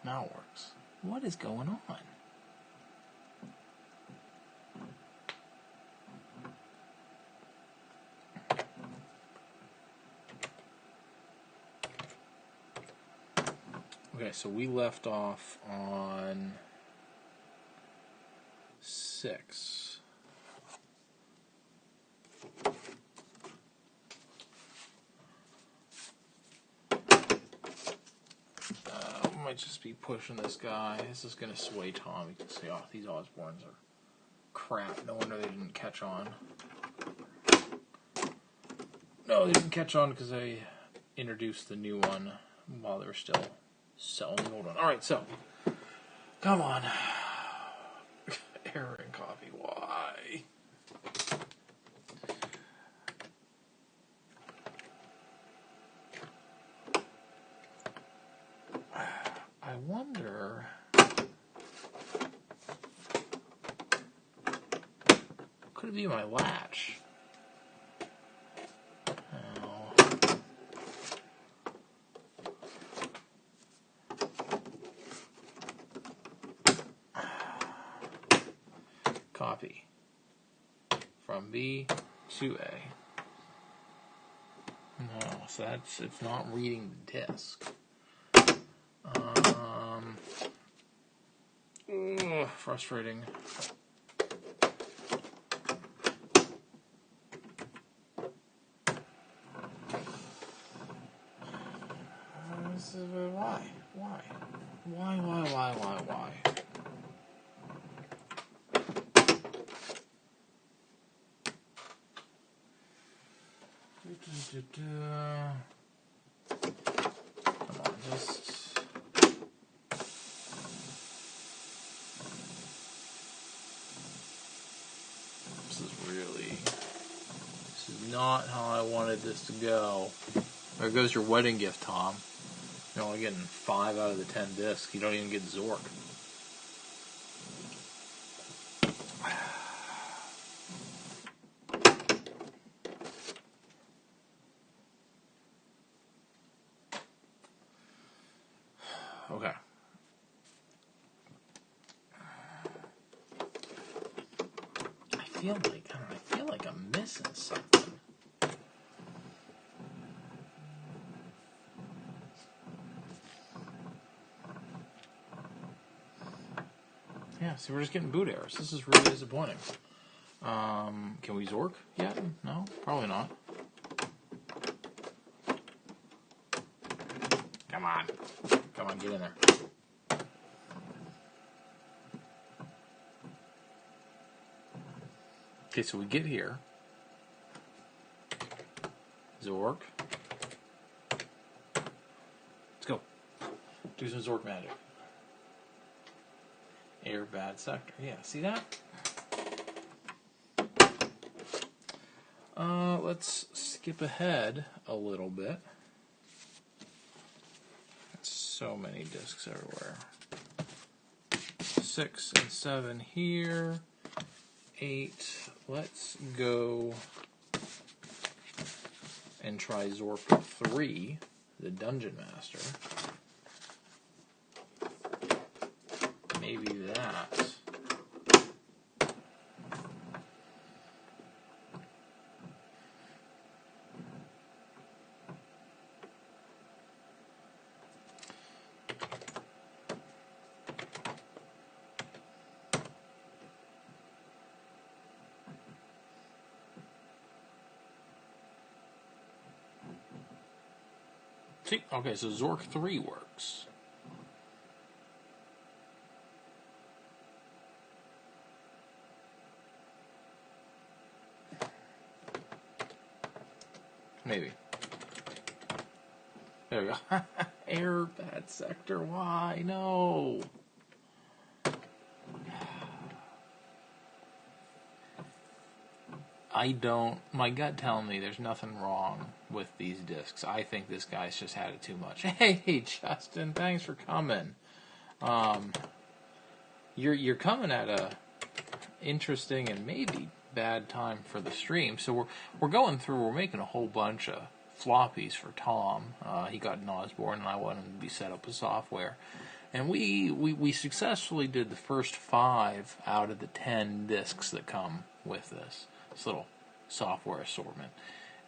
S1: Now it works. What is going on? Okay, so we left off on 6. We might just be pushing this guy. This is going to sway Tom. You can say, oh, these Osbornes are crap. No wonder they didn't catch on. No, they didn't catch on because I introduced the new one while they were still selling the old one. Alright, so, come on. Error in copy, why? I wonder... Could it be my latch? Copy from B to A. No, so it's not reading the disk. Frustrating. Why? Come on, just... This is not how I wanted this to go. There goes your wedding gift, Tom. You're only getting 5 out of the 10 discs. You don't even get Zork. Okay. I feel like I'm missing something. Yeah, see, we're just getting boot errors. This is really disappointing. Can we Zork yet? No, probably not. Come on, get in there. Okay, so we get here. Zork. Let's go. Do some Zork magic. Air bad sector. Yeah, see that? Let's skip ahead a little bit. So many discs everywhere. 6 and 7 here. 8. Let's go and try Zork 3, the Dungeon Master. Maybe that. See, okay, so Zork 3 works. Maybe. There we go. Air bad sector. Why? No. My gut telling me there's nothing wrong with these discs. I think this guy's just had it too much. Hey, Justin, thanks for coming. You're coming at a interesting and maybe bad time for the stream. So we're going through. We're making a whole bunch of floppies for Tom. He got an Osborne, and I wanted him to be set up with software. And we successfully did the first 5 out of the 10 discs that come with this little software assortment.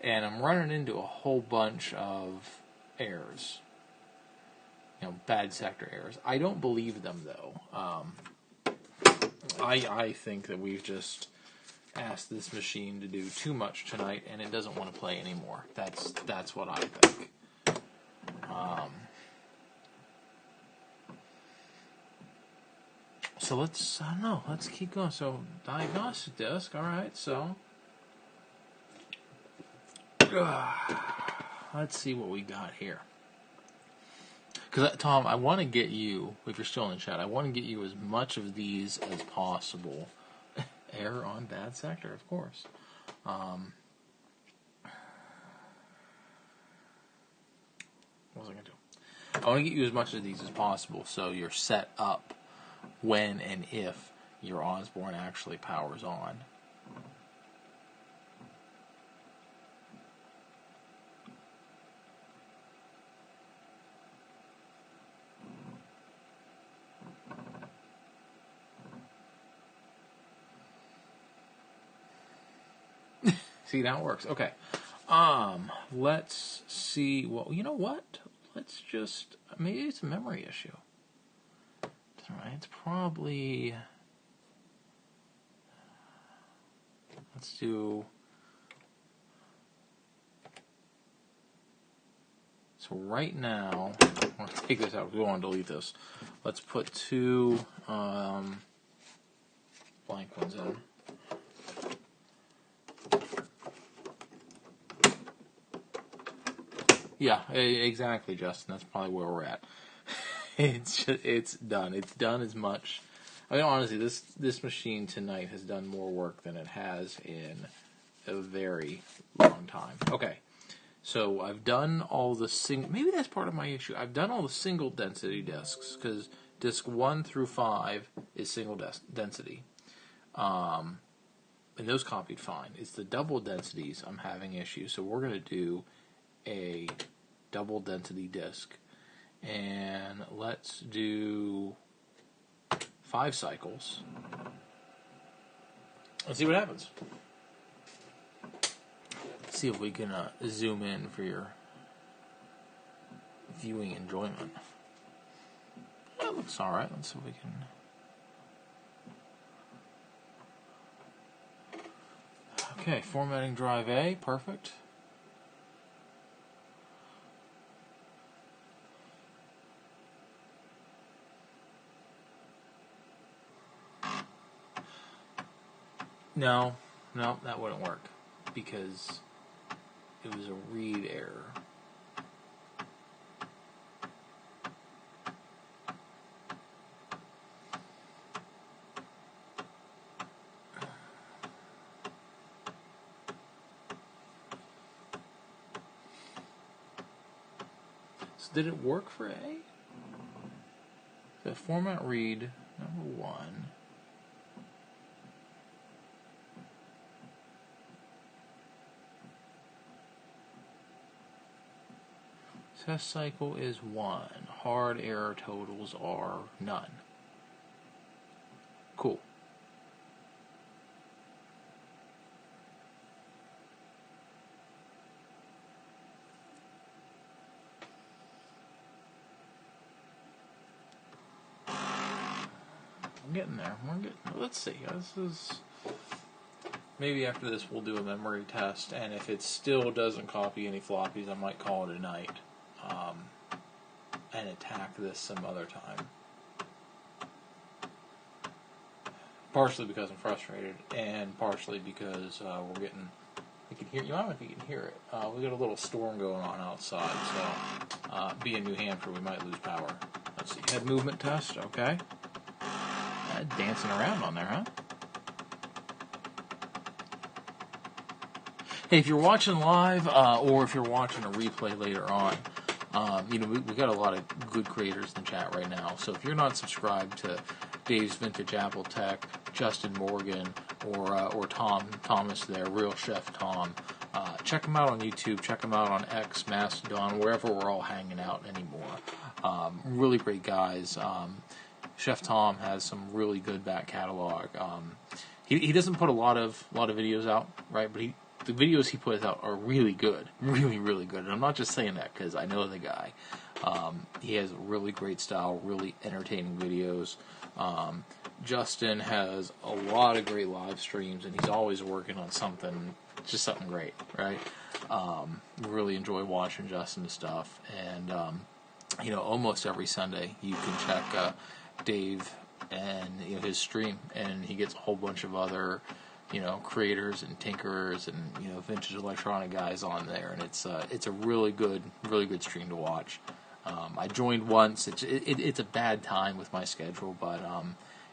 S1: And I'm running into a whole bunch of errors. Bad sector errors. I don't believe them, though. I think that we've just asked this machine to do too much tonight, and it doesn't want to play anymore. That's what I think. So let's keep going. So diagnostic disc, all right. So let's see what we got here. Because Tom, I want to get you, if you're still in the chat, I want to get you as much of these as possible. Error on bad sector, of course. What was I going to do? I want to get you as much of these as possible so you're set up when and if your Osborne actually powers on. See, now it works. Okay. Let's see. Well, you know what? Let's just, maybe it's a memory issue. Alright, it's probably, let's do, so right now, I'm going to take this out, we want to delete this. Let's put 2 blank ones in. Yeah, exactly, Justin. That's probably where we're at. It's done. It's done as much. I mean, honestly, this machine tonight has done more work than it has in a very long time. Okay, so I've done all the maybe that's part of my issue. I've done all the single density discs because disc 1 through 5 is single density, and those copied fine. It's the double densities I'm having issues. So we're going to do a double density disc. And let's do 5 cycles. Let's see what happens. Let's see if we can zoom in for your viewing enjoyment. That looks alright. Let's see if we can. Okay, formatting drive A. Perfect. No, No, that wouldn't work because it was a read error. So did it work for A? The format read number 1. Test cycle is 1. Hard error totals are none. Cool. I'm getting there. Let's see. This is... Maybe after this we'll do a memory test, and if it still doesn't copy any floppies, I might call it a night. And attack this some other time. Partially because I'm frustrated, and partially because we're getting... You can hear. You don't know if you can hear it. We got a little storm going on outside, so being New Hampshire, we might lose power. Let's see. Head movement test. Okay. Dancing around on there, huh? Hey, if you're watching live, or if you're watching a replay later on, we got a lot of good creators in the chat right now. So if you're not subscribed to Dave's Vintage Apple Tech, Justin Morgan, or Thomas there, Real Chef Tom, check them out on YouTube. Check them out on X, Mastodon, wherever we're all hanging out anymore. Really great guys. Chef Tom has some really good back catalog. He doesn't put a lot of videos out, right? But the videos he puts out are really good, really, really good. And I'm not just saying that because I know the guy. He has really great style, really entertaining videos. Justin has a lot of great live streams, and he's always working on something, just something great, right? Really enjoy watching Justin's stuff. And, almost every Sunday you can check Dave and his stream, and he gets a whole bunch of other creators and tinkerers and vintage electronic guys on there, and it's a really good stream to watch. I joined once. It's a bad time with my schedule, but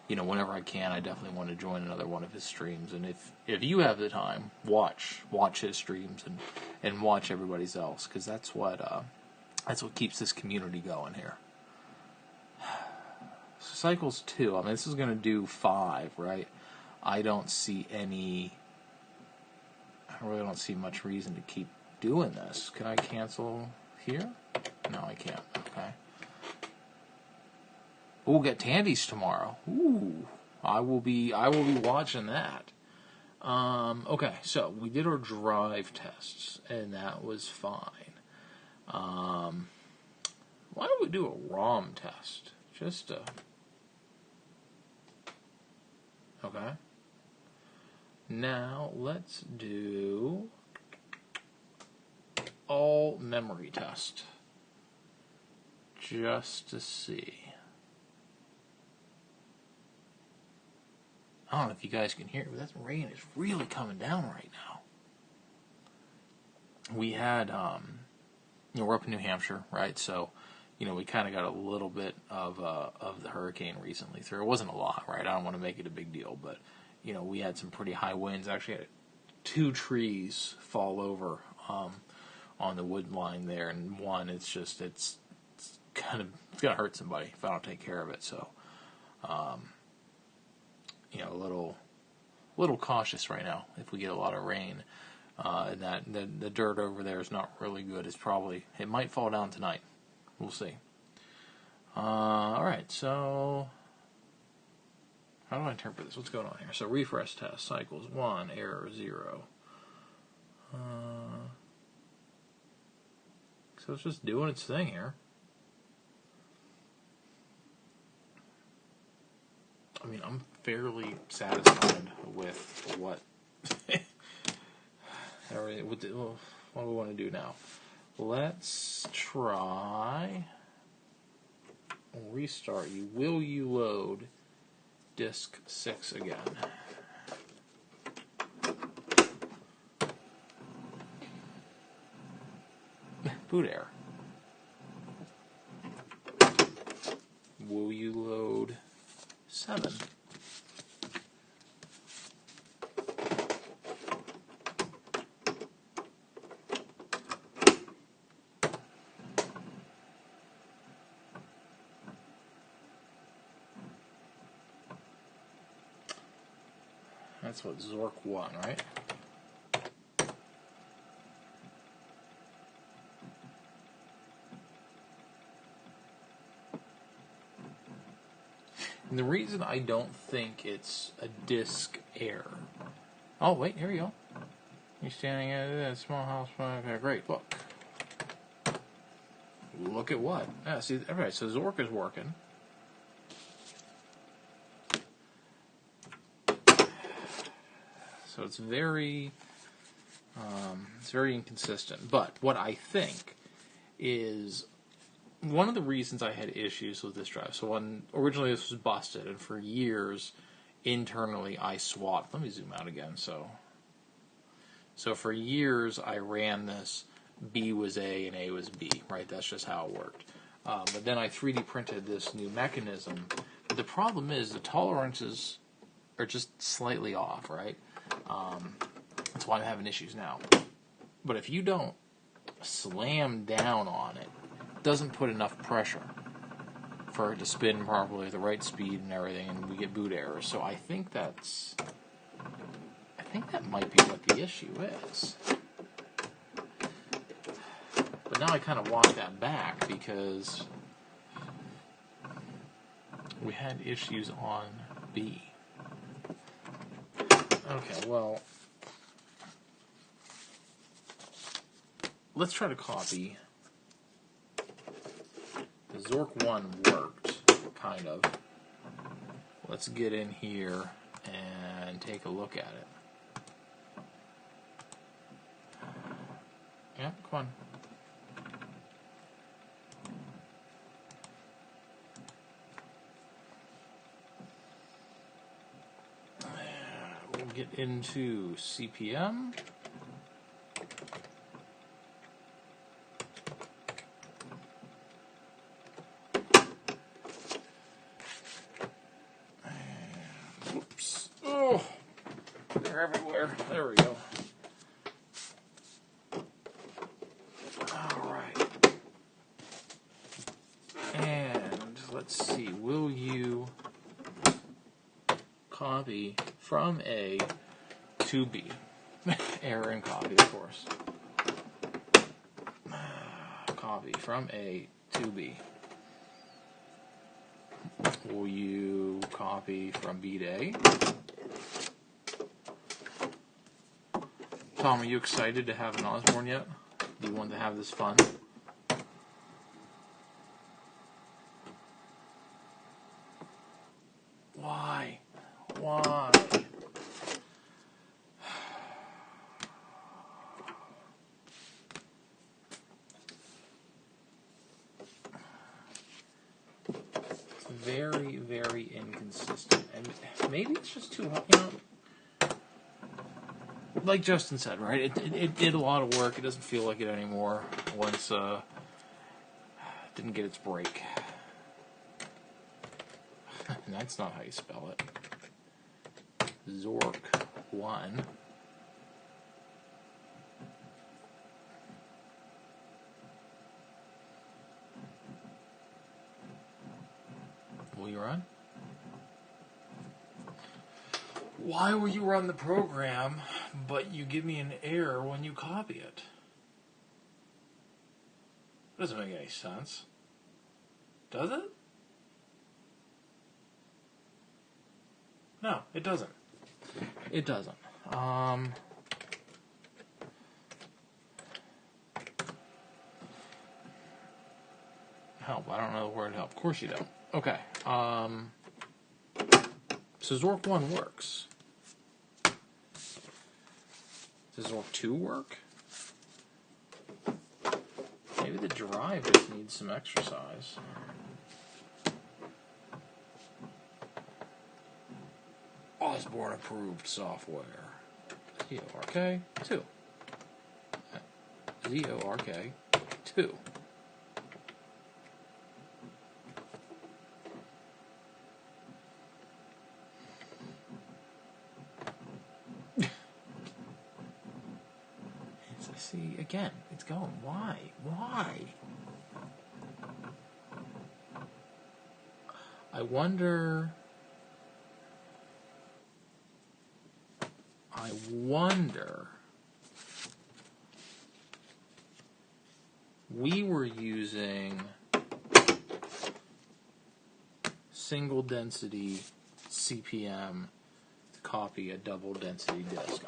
S1: whenever I can, I definitely want to join another one of his streams. And if you have the time, watch his streams and watch everybody's else, because that's what keeps this community going here. Cycles 2. I mean, this is going to do 5, right? I really don't see much reason to keep doing this. Can I cancel here? No, I can't. Okay. We'll get Tandy's tomorrow. Ooh, I will be watching that. Okay, so we did our drive tests, and that was fine. Why don't we do a ROM test? Okay. Now let's do all memory test, just to see. I don't know if you guys can hear it, but that rain is really coming down right now. We had, we're up in New Hampshire, right? So, we kind of got a little bit of the hurricane recently through. It wasn't a lot, right? I don't want to make it a big deal, but, we had some pretty high winds. Actually had 2 trees fall over on the wood line there, and one, it's going to hurt somebody if I don't take care of it. So, a little cautious right now if we get a lot of rain. And that the dirt over there is not really good. It might fall down tonight. We'll see. Alright, so how do I interpret this? What's going on here? So refresh test, cycles 1, error 0. So it's just doing its thing here. I mean, I'm fairly satisfied with what what do we want to do now? Let's try restart you. Will you load disk 6 again? boot error. Will you load 7? That's what Zork 1, right? And the reason I don't think it's a disk error. Oh, wait, here we go. You're standing at a small house. Okay, great. Look. Look at what? Yeah, see, alright, so Zork is working. So it's very inconsistent. But what I think is one of the reasons I had issues with this drive. So originally this was busted, and for years internally I swapped. Let me zoom out again. So for years I ran this. B was A and A was B. Right? That's just how it worked. But then I 3D printed this new mechanism. But the problem is the tolerances are just slightly off. Right? That's why I'm having issues now. But if you don't slam down on it, it doesn't put enough pressure for it to spin properly at the right speed and everything, and we get boot errors. So I think that might be what the issue is. But now I kind of walk that back because we had issues on B. Okay, well, let's try to copy. The Zork 1 worked, kind of. Let's get in here and take a look at it. Yeah, come on. We'll get into CPM. Whoops. Oh, they're everywhere. There we go. All right. And let's see. Will you copy from A to B? Error in copy, of course. Copy from A to B. Will you copy from B to A? Tom, are you excited to have an Osborne yet? Do you want to have this fun? Why? Why? Very, very inconsistent. And maybe it's just too hot, like Justin said, right? It did a lot of work. It doesn't feel like it anymore once it didn't get its break. And that's not how you spell it. Zork 1. Will you run? Why will you run the program, but you give me an error when you copy it? That doesn't make any sense. Does it? No, it doesn't. It doesn't. Help. I don't know the word help. Of course you don't. Okay. So Zork 1 works. Does Zork 2 work? Maybe the drive just needs some exercise. Osborne approved software. ZORK 2. ZORK 2. See, again, it's going. Why? Why? I wonder... We were using single density CPM to copy a double density disk.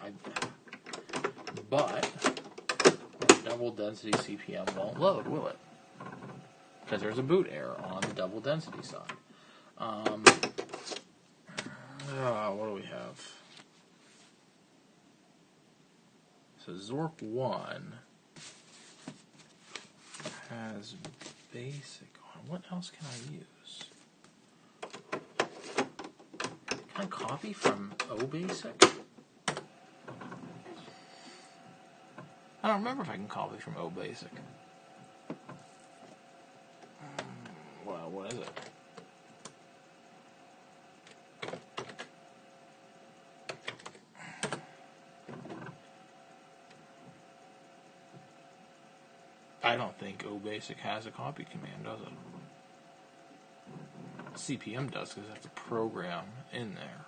S1: But double density CPM won't load, will it? Because there's a boot error on the double density side. What do we have? So Zork 1 has basic on. What else can I use? Can I copy from OBasic? I don't remember if I can copy from OBasic. Well, what is it? I don't think OBasic has a copy command, does it? CPM does, because that's a program in there.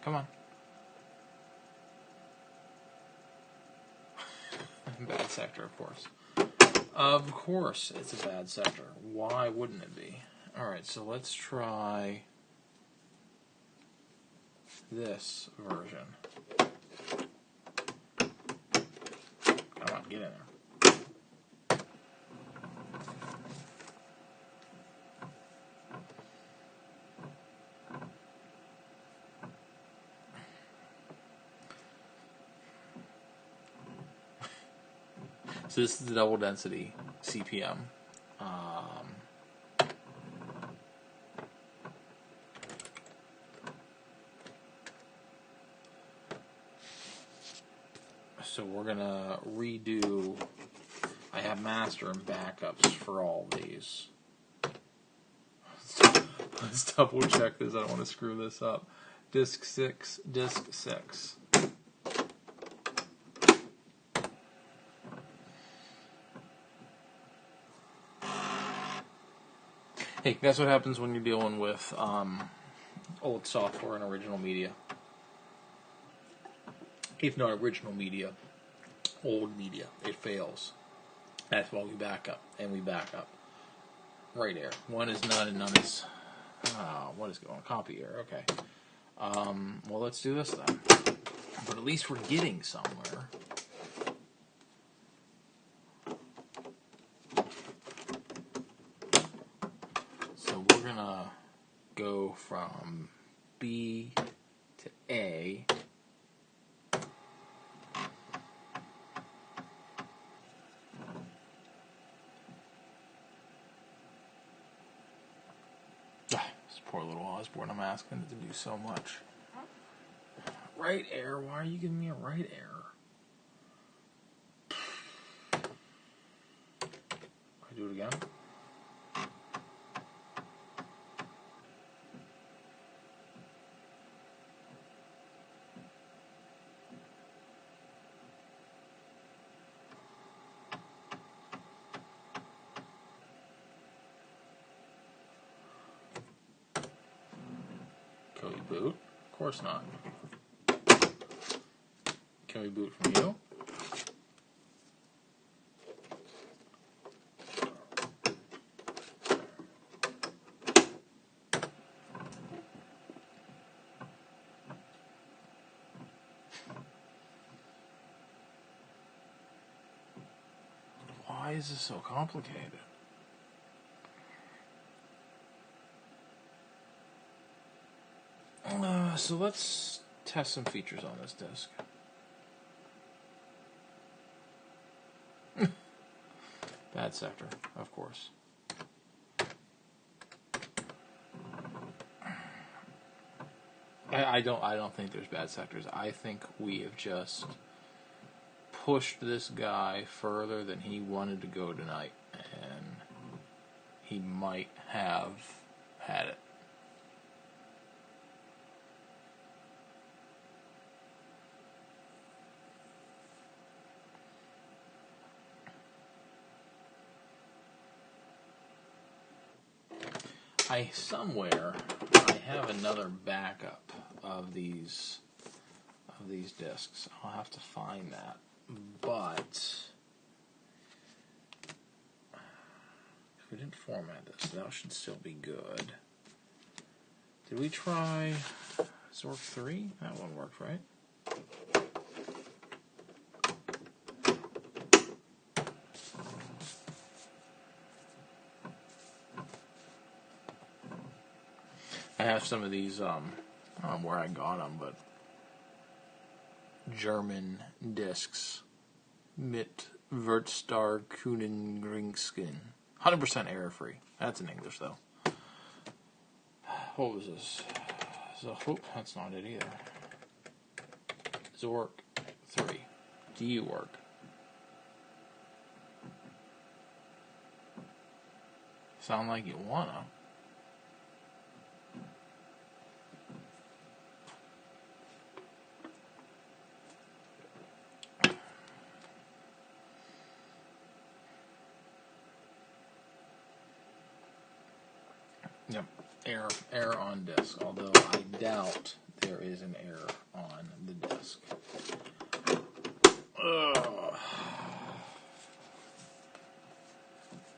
S1: Come on. Bad sector, of course. Of course it's a bad sector. Why wouldn't it be? Alright, so let's try this version. Come on, get in there. So this is the double density CPM. So we're gonna redo. I have master and backups for all these. Let's double check this. I don't want to screw this up. Disk 6, disk 6. Hey, that's what happens when you're dealing with old software and original media. If not original media, old media. It fails. That's why we back up, and we back up. Right error. One is none, and none is... what is going on? Copy error. Okay. Well, let's do this then. But at least we're getting somewhere. So we're going to go from B to A. Poor little Osborne, I'm asking it to do so much. Right error? Why are you giving me a right error? Can I do it again? Can we boot? Of course not. Can we boot from you? Why is this so complicated? So let's test some features on this disk. Bad sector, of course. I don't think there's bad sectors. I think we have just pushed this guy further than he wanted to go tonight, and he might have had it. Somewhere I have another backup of these discs. I'll have to find that, but if we didn't format this, that should still be good. Did we try Zork 3? That one worked, right? I have some of these, I don't know where I got them, but German discs. Mit Wertstar Kunengringskin. 100% error-free. That's in English, though. What was this? That's not it either. Zork 3. Do you work? Sound like you wanna. Yep, error on disk, although I doubt there is an error on the disk.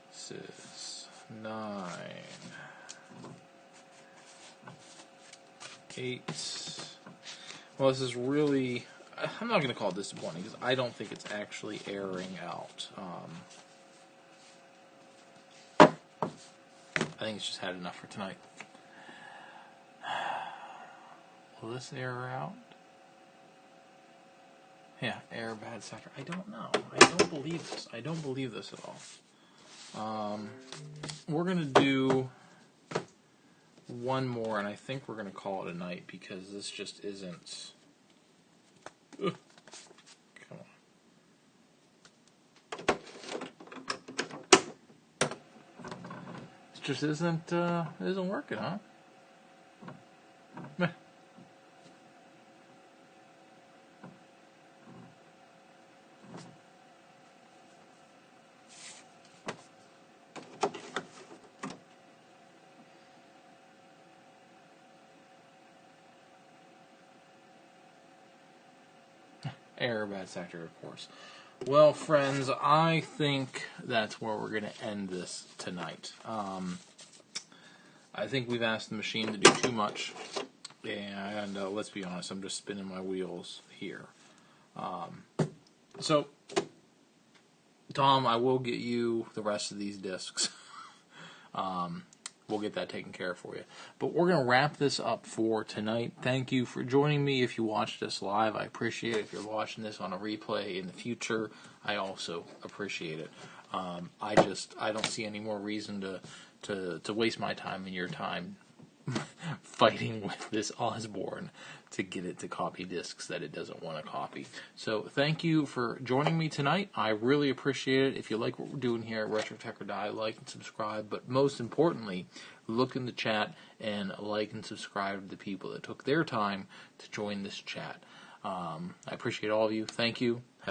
S1: This is 9, 8. Well, this is really, I'm not going to call it disappointing because I don't think it's actually erroring out. I think it's just had enough for tonight. Will this error out? Yeah, error bad sector. I don't know. I don't believe this. I don't believe this at all. We're going to do one more, and I think we're going to call it a night because this just isn't... Ugh. Come on. It just isn't working, huh? Meh. Error bad sector, of course. Well, friends, I think that's where we're going to end this tonight. I think we've asked the machine to do too much, and let's be honest, I'm just spinning my wheels here. So, Tom, I will get you the rest of these discs. We'll get that taken care of for you. But we're going to wrap this up for tonight. Thank you for joining me. If you watched this live, I appreciate it. If you're watching this on a replay in the future, I also appreciate it. I don't see any more reason to waste my time and your time fighting with this Osborne to get it to copy discs that it doesn't want to copy. So thank you for joining me tonight. I really appreciate it. If you like what we're doing here at Retro Tech or Die, like and subscribe. But most importantly, look in the chat and like and subscribe to the people that took their time to join this chat. I appreciate all of you. Thank you. Have